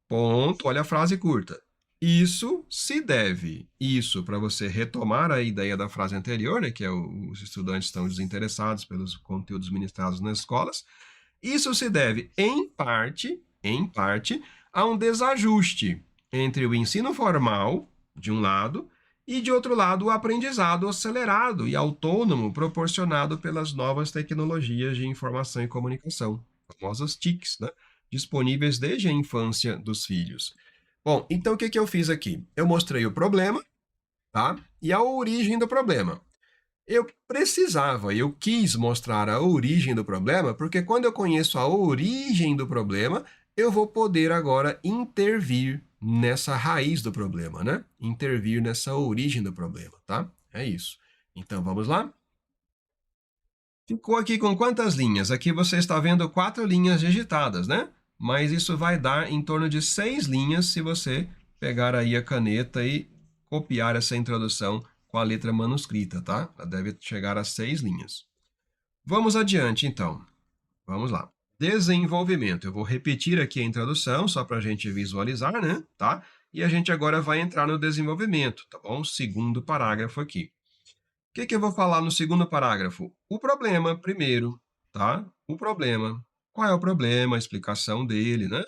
ponto, olha a frase curta. Isso se deve. Isso, para você retomar a ideia da frase anterior, né, que é os estudantes estão desinteressados pelos conteúdos ministrados nas escolas. Isso se deve, em parte, a um desajuste entre o ensino formal, de um lado, e de outro lado, o aprendizado acelerado e autônomo proporcionado pelas novas tecnologias de informação e comunicação, famosas TICs, né? Disponíveis desde a infância dos filhos. Bom, então o que eu fiz aqui? Eu mostrei o problema, tá? E a origem do problema. Eu quis mostrar a origem do problema, porque quando eu conheço a origem do problema, eu vou poder agora intervir nessa raiz do problema, né? Intervir nessa origem do problema, tá? É isso. Então vamos lá? Ficou aqui com quantas linhas? Aqui você está vendo 4 linhas digitadas, né? Mas isso vai dar em torno de 6 linhas se você pegar aí a caneta e copiar essa introdução com a letra manuscrita, tá? Ela deve chegar a 6 linhas. Vamos adiante, então. Vamos lá. Desenvolvimento. Eu vou repetir aqui a introdução, só para a gente visualizar, né? Tá? E a gente agora vai entrar no desenvolvimento, tá bom? Segundo parágrafo aqui. O que eu vou falar no segundo parágrafo? O problema, primeiro, tá? O problema. Qual é o problema? A explicação dele, né?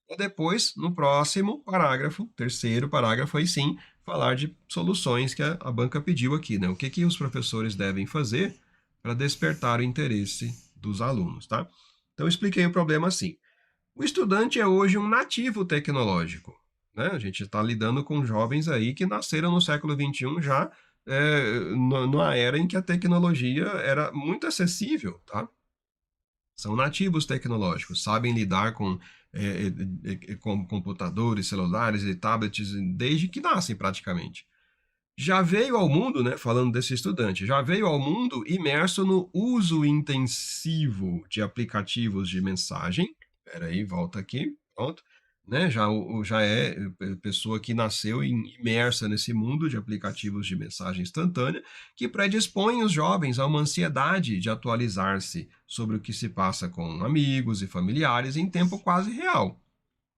E depois, no próximo parágrafo, terceiro parágrafo, aí sim, falar de soluções que a banca pediu aqui, né? O que os professores devem fazer para despertar o interesse dos alunos, tá? Então, eu expliquei o problema assim. O estudante é hoje um nativo tecnológico, né? A gente está lidando com jovens aí que nasceram no século XXI já numa era em que a tecnologia era muito acessível, tá? São nativos tecnológicos, sabem lidar com computadores, celulares e tablets desde que nascem praticamente. Já veio ao mundo, né, falando desse estudante, já veio ao mundo imerso no uso intensivo de aplicativos de mensagem. Espera aí, volta aqui, pronto. Né, já é pessoa que nasceu imersa nesse mundo de aplicativos de mensagem instantânea, que predispõe os jovens a uma ansiedade de atualizar-se sobre o que se passa com amigos e familiares em tempo quase real,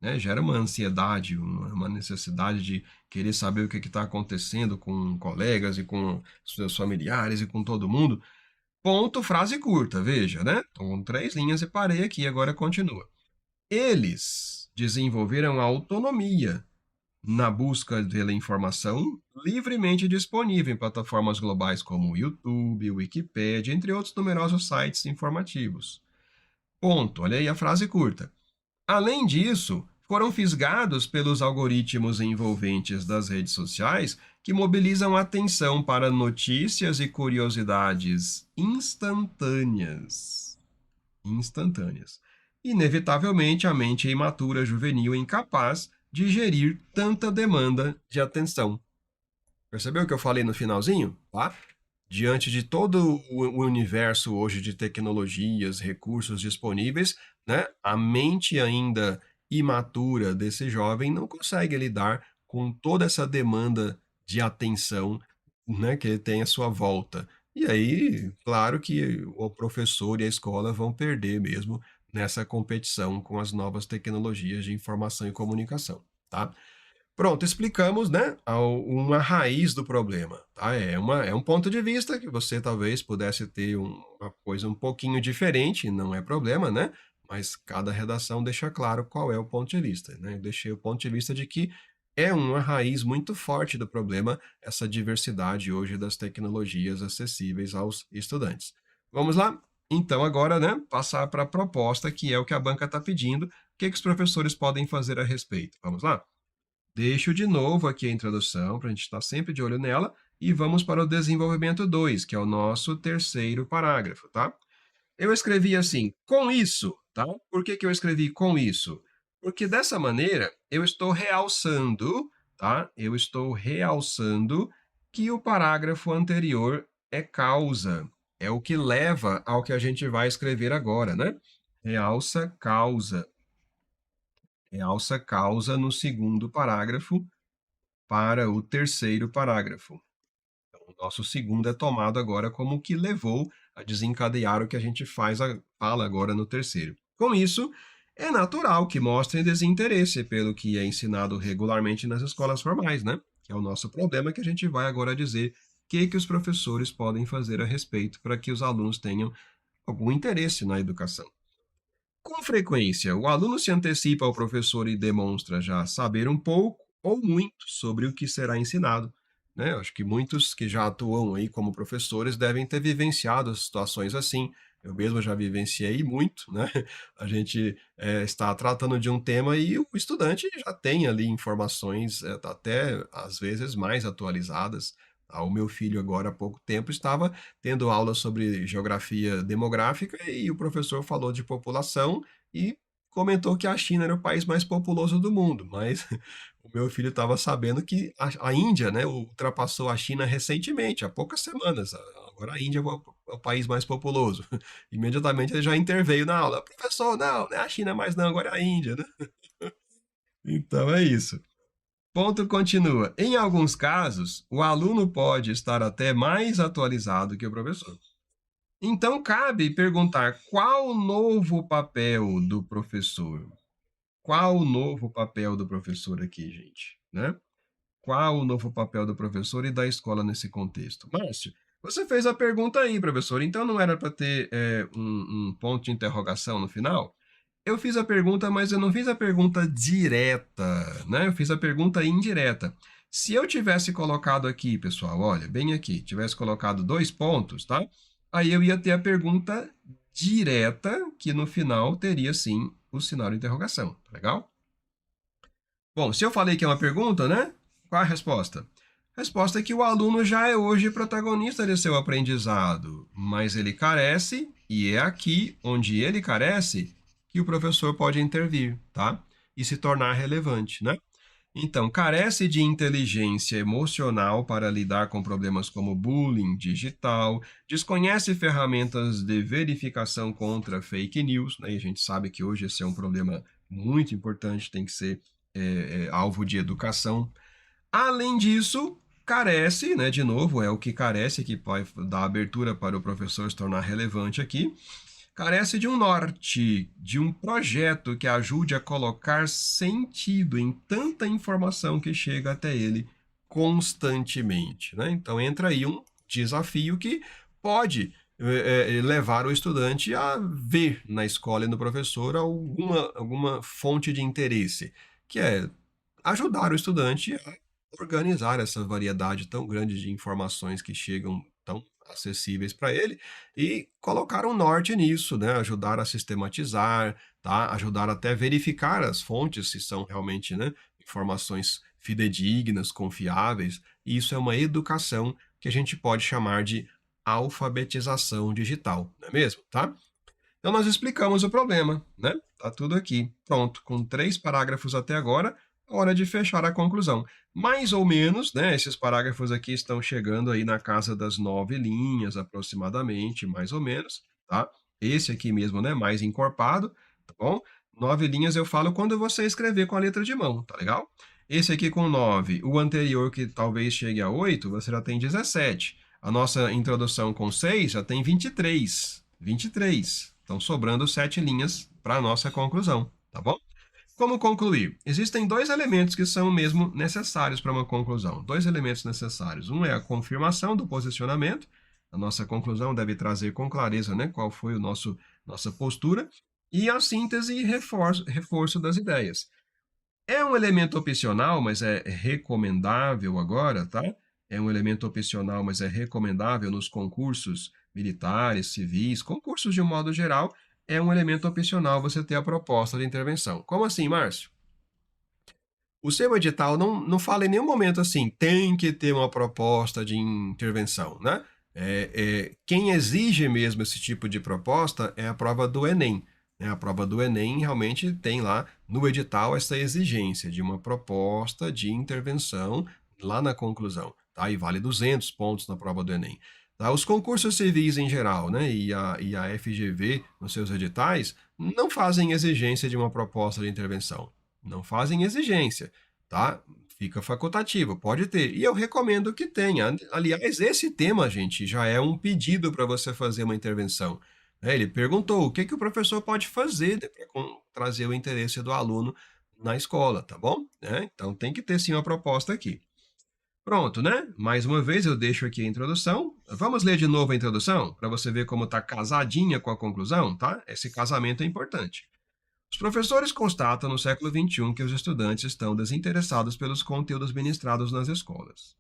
né? Gera uma ansiedade, uma necessidade de querer saber o que está acontecendo com colegas e com seus familiares e com todo mundo. Ponto, frase curta, veja, né? Então, com 3 linhas e parei aqui, agora continua. Eles desenvolveram a autonomia na busca pela informação livremente disponível em plataformas globais como o YouTube, Wikipedia, entre outros numerosos sites informativos. Ponto. Olha aí a frase curta. Além disso, foram fisgados pelos algoritmos envolventes das redes sociais que mobilizam a atenção para notícias e curiosidades instantâneas. Instantâneas. Inevitavelmente, a mente imatura juvenil é incapaz de gerir tanta demanda de atenção. Percebeu o que eu falei no finalzinho? Tá? Diante de todo o universo hoje de tecnologias, recursos disponíveis, né, a mente ainda imatura desse jovem não consegue lidar com toda essa demanda de atenção, né, que ele tem à sua volta. E aí, claro que o professor e a escola vão perder mesmo nessa competição com as novas tecnologias de informação e comunicação, tá? Pronto, explicamos, né, uma raiz do problema, tá? É um ponto de vista que você talvez pudesse ter uma coisa um pouquinho diferente, não é problema, né? Mas cada redação deixa claro qual é o ponto de vista, né? Eu deixei o ponto de vista de que é uma raiz muito forte do problema essa diversidade hoje das tecnologias acessíveis aos estudantes. Vamos lá? Então agora, né, passar para a proposta, que é o que a banca está pedindo, o que os professores podem fazer a respeito. Vamos lá? Deixo de novo aqui a introdução, para a gente estar sempre de olho nela, e vamos para o desenvolvimento 2, que é o nosso terceiro parágrafo, tá? Eu escrevi assim, com isso, tá? Por que eu escrevi com isso? Porque dessa maneira eu estou realçando, tá? Eu estou realçando que o parágrafo anterior é causa, é o que leva ao que a gente vai escrever agora, né? Realça causa. Realça causa no segundo parágrafo para o terceiro parágrafo. Então, o nosso segundo é tomado agora como o que levou a desencadear o que a gente fala agora no terceiro. Com isso, é natural que mostrem desinteresse pelo que é ensinado regularmente nas escolas formais, né? Que é o nosso problema, que a gente vai agora dizer o que os professores podem fazer a respeito para que os alunos tenham algum interesse na educação. Com frequência, o aluno se antecipa ao professor e demonstra já saber um pouco ou muito sobre o que será ensinado. Né? Eu acho que muitos que já atuam aí como professores devem ter vivenciado situações assim. Eu mesmo já vivenciei muito, né? A gente está tratando de um tema e o estudante já tem ali informações até às vezes mais atualizadas. O meu filho agora há pouco tempo estava tendo aula sobre geografia demográfica e o professor falou de população e comentou que a China era o país mais populoso do mundo, mas o meu filho estava sabendo que a Índia, né, ultrapassou a China recentemente, há poucas semanas. Agora a Índia é o país mais populoso. Imediatamente ele já interveio na aula. Professor, não, não é a China mais não, agora é a Índia, né? Então é isso. Ponto continua. Em alguns casos, o aluno pode estar até mais atualizado que o professor. Então, cabe perguntar qual o novo papel do professor? Qual o novo papel do professor aqui, gente? Né? Qual o novo papel do professor e da escola nesse contexto? Márcio, você fez a pergunta aí, professor, então não era para ter um ponto de interrogação no final? Eu fiz a pergunta, mas eu não fiz a pergunta direta, né? Eu fiz a pergunta indireta. Se eu tivesse colocado aqui, pessoal, olha, bem aqui, tivesse colocado 2 pontos, tá? Aí eu ia ter a pergunta direta, que no final teria sim o sinal de interrogação, tá legal? Bom, se eu falei que é uma pergunta, né? Qual a resposta? A resposta é que o aluno já é hoje protagonista de seu aprendizado, mas ele carece, e é aqui onde ele carece que o professor pode intervir, tá? E se tornar relevante, né? Então, carece de inteligência emocional para lidar com problemas como bullying digital, desconhece ferramentas de verificação contra fake news, né? E a gente sabe que hoje esse é um problema muito importante, tem que ser alvo de educação. Além disso, carece, né? De novo, é o que carece que pode dar abertura para o professor se tornar relevante aqui. Carece de um norte, de um projeto que ajude a colocar sentido em tanta informação que chega até ele constantemente, né? Então entra aí um desafio que pode levar o estudante a ver na escola e no professor alguma fonte de interesse, que é ajudar o estudante a organizar essa variedade tão grande de informações que chegam tão acessíveis para ele e colocar um norte nisso, né? Ajudar a sistematizar, tá? Ajudar até a verificar as fontes se são realmente, né, informações fidedignas, confiáveis. E isso é uma educação que a gente pode chamar de alfabetização digital, não é mesmo, tá? Então nós explicamos o problema, né? Tá tudo aqui, pronto, com 3 parágrafos até agora, hora de fechar a conclusão. Mais ou menos, né? Esses parágrafos aqui estão chegando aí na casa das 9 linhas, aproximadamente, mais ou menos, tá? Esse aqui mesmo, né? Mais encorpado, tá bom? 9 linhas eu falo quando você escrever com a letra de mão, tá legal? Esse aqui com 9, o anterior que talvez chegue a 8, você já tem 17. A nossa introdução com 6 já tem 23. 23. Estão sobrando 7 linhas para a nossa conclusão, tá bom? Como concluir? Existem 2 elementos que são mesmo necessários para uma conclusão. 2 elementos necessários. Um é a confirmação do posicionamento. A nossa conclusão deve trazer com clareza, né, qual foi o nossa postura. E a síntese e reforço das ideias. É um elemento opcional, mas é recomendável agora, tá? É um elemento opcional, mas é recomendável nos concursos militares, civis, concursos de um modo geral. É um elemento opcional você ter a proposta de intervenção. Como assim, Márcio? O seu edital não fala em nenhum momento assim, tem que ter uma proposta de intervenção, né? Quem exige mesmo esse tipo de proposta é a prova do Enem. Né? A prova do Enem realmente tem lá no edital essa exigência de uma proposta de intervenção lá na conclusão, tá? E vale 200 pontos na prova do Enem. Tá? Os concursos civis em geral, né, e a FGV nos seus editais não fazem exigência de uma proposta de intervenção. Não fazem exigência, tá? Fica facultativo, pode ter. E eu recomendo que tenha. Aliás, esse tema, gente, já é um pedido para você fazer uma intervenção. Né? Ele perguntou o que, que o professor pode fazer para trazer o interesse do aluno na escola, tá bom? Né? Então tem que ter sim uma proposta aqui. Pronto, né? Mais uma vez eu deixo aqui a introdução. Vamos ler de novo a introdução para você ver como está casadinha com a conclusão, tá? Esse casamento é importante. Os professores constatam no século XXI que os estudantes estão desinteressados pelos conteúdos ministrados nas escolas.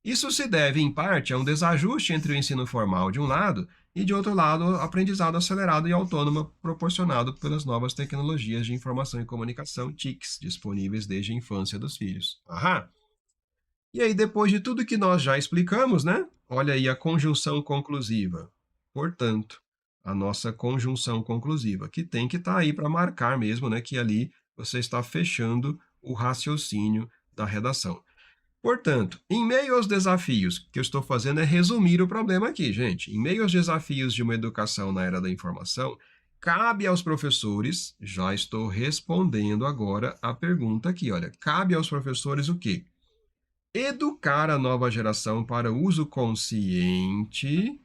Isso se deve, em parte, a um desajuste entre o ensino formal de um lado e, de outro lado, o aprendizado acelerado e autônomo proporcionado pelas novas tecnologias de informação e comunicação, TICs, disponíveis desde a infância dos filhos. Aham! E aí, depois de tudo que nós já explicamos, né? Olha aí a conjunção conclusiva. Portanto, a nossa conjunção conclusiva, que tem que estar aí para marcar mesmo, né? Que ali você está fechando o raciocínio da redação. Portanto, em meio aos desafios, o que eu estou fazendo é resumir o problema aqui, gente. Em meio aos desafios de uma educação na era da informação, cabe aos professores, já estou respondendo agora a pergunta aqui, olha, cabe aos professores o quê? Educar a nova geração para o uso consciente,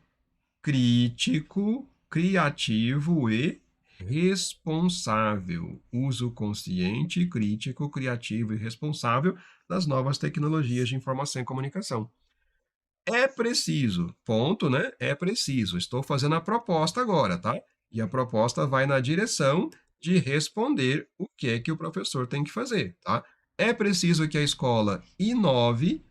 crítico, criativo e responsável. Uso consciente, crítico, criativo e responsável das novas tecnologias de informação e comunicação. É preciso, ponto, né? É preciso. Estou fazendo a proposta agora, tá? E a proposta vai na direção de responder o que é que o professor tem que fazer, tá? É preciso que a escola inove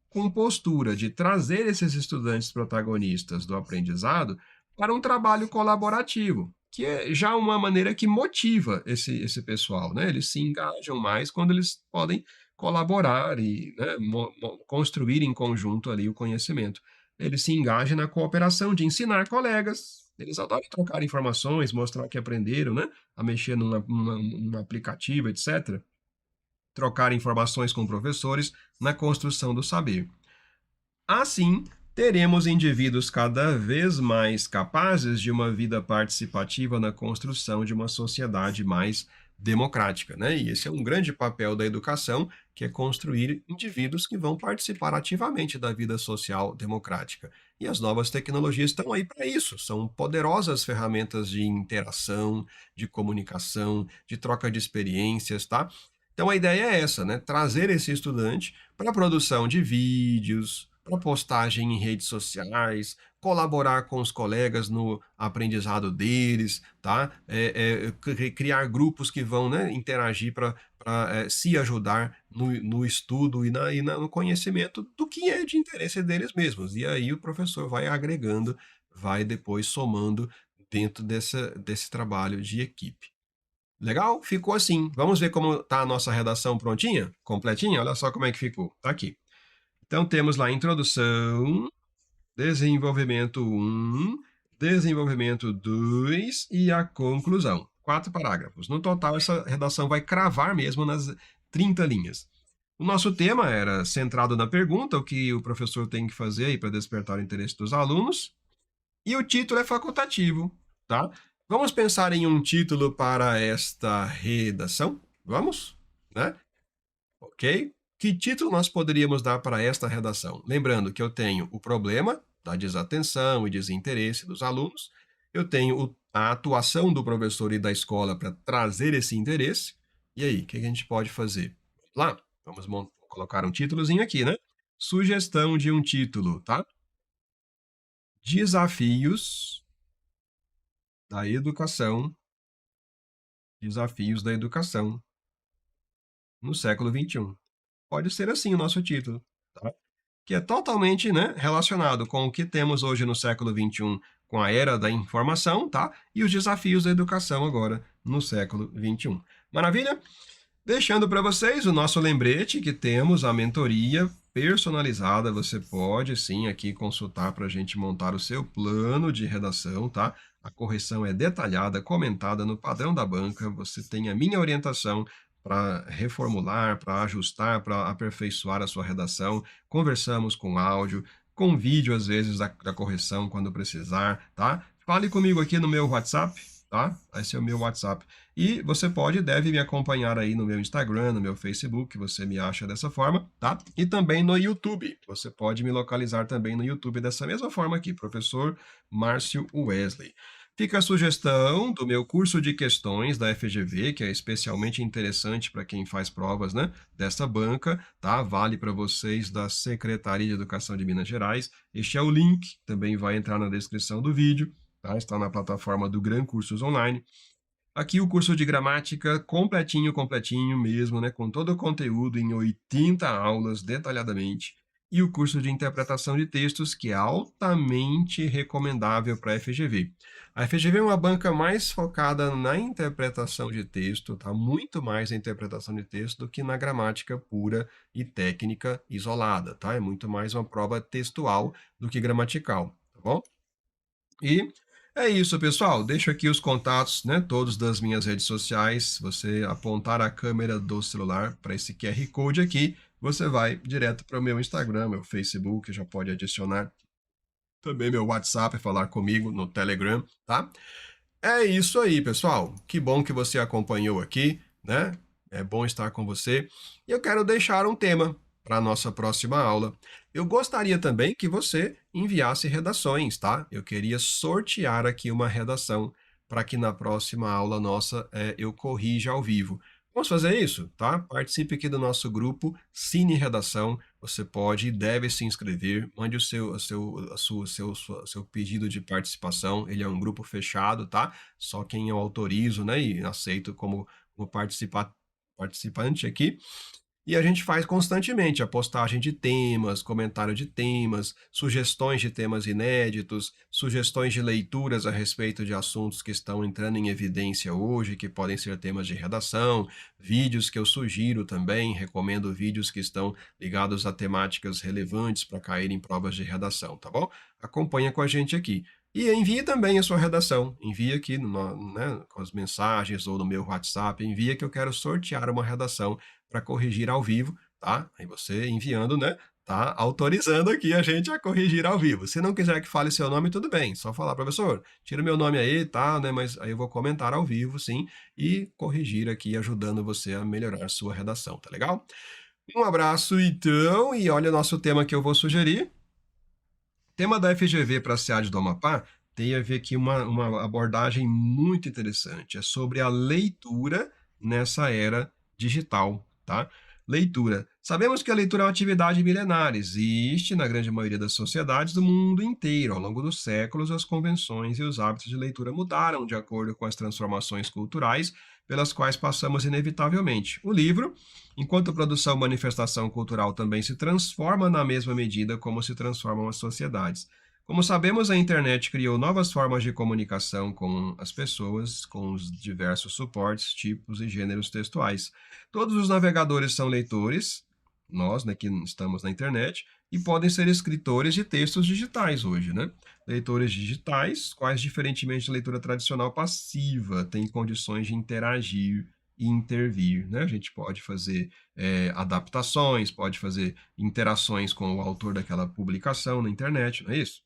com postura de trazer esses estudantes protagonistas do aprendizado para um trabalho colaborativo, que é já uma maneira que motiva esse pessoal, né? Eles se engajam mais quando eles podem colaborar e, né, construir em conjunto ali o conhecimento. Eles se engajam na cooperação de ensinar colegas. Eles adoram trocar informações, mostrar que aprenderam, né? A mexer num aplicativo, etc. Trocar informações com professores na construção do saber. Assim, teremos indivíduos cada vez mais capazes de uma vida participativa na construção de uma sociedade mais democrática, né? E esse é um grande papel da educação, que é construir indivíduos que vão participar ativamente da vida social democrática. E as novas tecnologias estão aí para isso, são poderosas ferramentas de interação, de comunicação, de troca de experiências, tá? Então a ideia é essa, né? Trazer esse estudante para a produção de vídeos, para postagem em redes sociais, colaborar com os colegas no aprendizado deles, tá? Criar grupos que vão, né, interagir para se ajudar no estudo no conhecimento do que é de interesse deles mesmos. E aí o professor vai agregando, vai depois somando dentro desse trabalho de equipe. Legal? Ficou assim. Vamos ver como está a nossa redação prontinha? Completinha? Olha só como é que ficou. Tá aqui. Então temos lá introdução, desenvolvimento 1, desenvolvimento 2 e a conclusão. 4 parágrafos. No total, essa redação vai cravar mesmo nas 30 linhas. O nosso tema era centrado na pergunta, o que o professor tem que fazer para despertar o interesse dos alunos. E o título é facultativo, tá? Vamos pensar em um título para esta redação? Vamos? Né? Ok? Que título nós poderíamos dar para esta redação? Lembrando que eu tenho o problema da desatenção e desinteresse dos alunos, eu tenho a atuação do professor e da escola para trazer esse interesse. E aí, o que a gente pode fazer? Vamos lá? Vamos colocar um títulozinho aqui, né? Sugestão de um título, tá? Desafios da educação, desafios da educação no século XXI. Pode ser assim o nosso título, tá? Que é totalmente, né, relacionado com o que temos hoje no século XXI, com a era da informação, tá? E os desafios da educação agora no século XXI. Maravilha? Deixando para vocês o nosso lembrete que temos a mentoria personalizada. Você pode sim aqui consultar para a gente montar o seu plano de redação, tá? A correção é detalhada, comentada no padrão da banca. Você tem a minha orientação para reformular, para ajustar, para aperfeiçoar a sua redação. Conversamos com áudio, com vídeo às vezes da correção quando precisar, tá? Fale comigo aqui no meu WhatsApp, tá? Esse é o meu WhatsApp. E você pode, deve me acompanhar aí no meu Instagram, no meu Facebook, você me acha dessa forma, tá? E também no YouTube. Você pode me localizar também no YouTube dessa mesma forma aqui, Professor Márcio Wesley. Fica a sugestão do meu curso de questões da FGV, que é especialmente interessante para quem faz provas, né, dessa banca, tá? Vale para vocês da Secretaria de Educação de Minas Gerais. Este é o link, também vai entrar na descrição do vídeo, tá? Está na plataforma do Gran Cursos Online. Aqui o curso de gramática completinho, completinho mesmo, né, com todo o conteúdo em 80 aulas detalhadamente, e o curso de interpretação de textos, que é altamente recomendável para a FGV. A FGV é uma banca mais focada na interpretação de texto, tá? Muito mais na interpretação de texto do que na gramática pura e técnica isolada, tá? É muito mais uma prova textual do que gramatical, tá bom? E é isso, pessoal. Deixo aqui os contatos, né, todos das minhas redes sociais. Se você apontar a câmera do celular para esse QR Code aqui, você vai direto para o meu Instagram, meu Facebook, já pode adicionar também meu WhatsApp e falar comigo no Telegram, tá? É isso aí, pessoal. Que bom que você acompanhou aqui, né? É bom estar com você. E eu quero deixar um tema para a nossa próxima aula. Eu gostaria também que você enviasse redações, tá? Eu queria sortear aqui uma redação para que na próxima aula nossa eu corrija ao vivo. Vamos fazer isso, tá? Participe aqui do nosso grupo Cine Redação. Você pode e deve se inscrever. Mande o seu pedido de participação. Ele é um grupo fechado, tá? Só quem eu autorizo, né, e aceito como participante aqui. E a gente faz constantemente a postagem de temas, comentário de temas, sugestões de temas inéditos, sugestões de leituras a respeito de assuntos que estão entrando em evidência hoje, que podem ser temas de redação, vídeos que eu sugiro também, recomendo vídeos que estão ligados a temáticas relevantes para cair em provas de redação, tá bom? Acompanha com a gente aqui. E envie também a sua redação. Envie aqui né, com as mensagens ou no meu WhatsApp. Envia que eu quero sortear uma redação para corrigir ao vivo, tá? Aí você enviando, né? Tá autorizando aqui a gente a corrigir ao vivo. Se não quiser que fale seu nome, tudo bem. Só falar, professor, tira meu nome aí, tá? Né? Mas aí eu vou comentar ao vivo, sim, e corrigir aqui, ajudando você a melhorar sua redação, tá legal? Um abraço, então, e olha o nosso tema que eu vou sugerir. Tema da FGV para a cidade do Amapá tem a ver aqui uma abordagem muito interessante. É sobre a leitura nessa era digital, tá? Leitura. Sabemos que a leitura é uma atividade milenar, existe na grande maioria das sociedades do mundo inteiro. Ao longo dos séculos, as convenções e os hábitos de leitura mudaram de acordo com as transformações culturais pelas quais passamos inevitavelmente. O livro, enquanto produção e manifestação cultural, também se transforma na mesma medida como se transformam as sociedades. Como sabemos, a internet criou novas formas de comunicação com as pessoas, com os diversos suportes, tipos e gêneros textuais. Todos os navegadores são leitores, nós, né, que estamos na internet, e podem ser escritores de textos digitais hoje, né? Leitores digitais, quais, diferentemente da leitura tradicional passiva, têm condições de interagir e intervir, né? A gente pode fazer adaptações, pode fazer interações com o autor daquela publicação na internet, não é isso?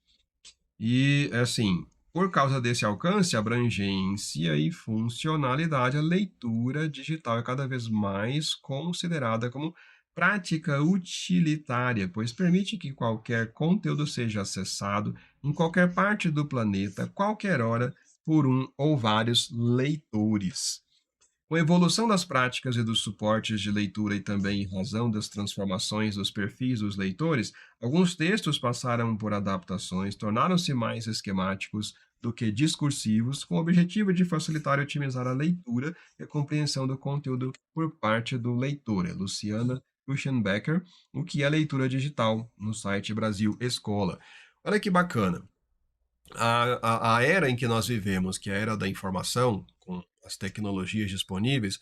E, assim, por causa desse alcance, abrangência e funcionalidade, a leitura digital é cada vez mais considerada como prática utilitária, pois permite que qualquer conteúdo seja acessado em qualquer parte do planeta, qualquer hora, por um ou vários leitores. Com a evolução das práticas e dos suportes de leitura e também em razão das transformações dos perfis dos leitores, alguns textos passaram por adaptações, tornaram-se mais esquemáticos do que discursivos, com o objetivo de facilitar e otimizar a leitura e a compreensão do conteúdo por parte do leitor. É Luciana Kuchenbecker, o que é leitura digital, no site Brasil Escola. Olha que bacana. A era em que nós vivemos, que é a era da informação, com as tecnologias disponíveis,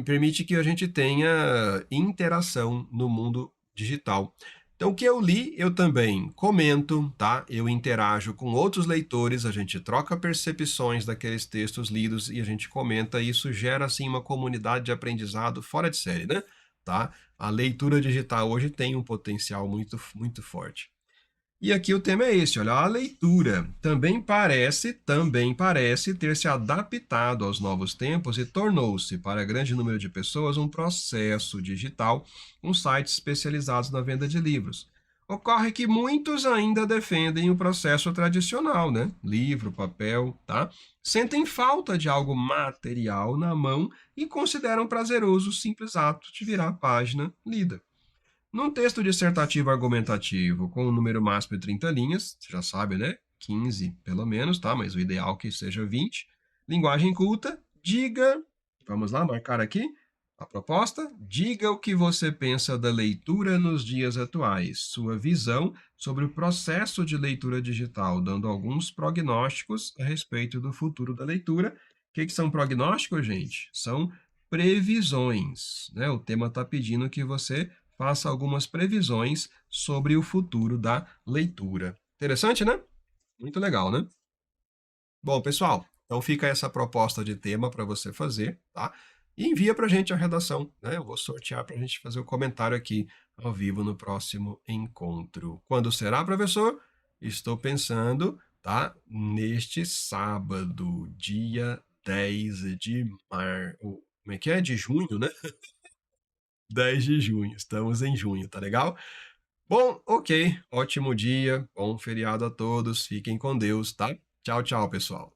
permite que a gente tenha interação no mundo digital. Então, o que eu li, eu também comento, tá? Eu interajo com outros leitores, a gente troca percepções daqueles textos lidos e a gente comenta, e isso gera, assim, uma comunidade de aprendizado fora de série, né? Tá? A leitura digital hoje tem um potencial muito, muito forte. E aqui o tema é esse, olha, a leitura também parece ter se adaptado aos novos tempos e tornou-se, para grande número de pessoas, um processo digital, com sites especializados na venda de livros. Ocorre que muitos ainda defendem o processo tradicional, né? Livro, papel, tá? Sentem falta de algo material na mão e consideram prazeroso o simples ato de virar a página lida. Num texto dissertativo argumentativo com um número máximo de 30 linhas, você já sabe, né? 15 pelo menos, tá? Mas o ideal é que seja 20. Linguagem culta, diga, vamos lá, marcar aqui a proposta. Diga o que você pensa da leitura nos dias atuais, sua visão sobre o processo de leitura digital, dando alguns prognósticos a respeito do futuro da leitura. O que são prognósticos, gente? São previsões, né? O tema está pedindo que você faça algumas previsões sobre o futuro da leitura. Interessante, né? Muito legal, né? Bom, pessoal, então fica essa proposta de tema para você fazer, tá? E envia para a gente a redação, né? Eu vou sortear para a gente fazer o comentário aqui ao vivo no próximo encontro. Quando será, professor? Estou pensando, tá? Neste sábado, dia 10 de março. Como é que é? De junho, né? 10 de junho. Estamos em junho, tá legal? Bom, ok. Ótimo dia, bom feriado a todos. Fiquem com Deus, tá? Tchau, tchau, pessoal.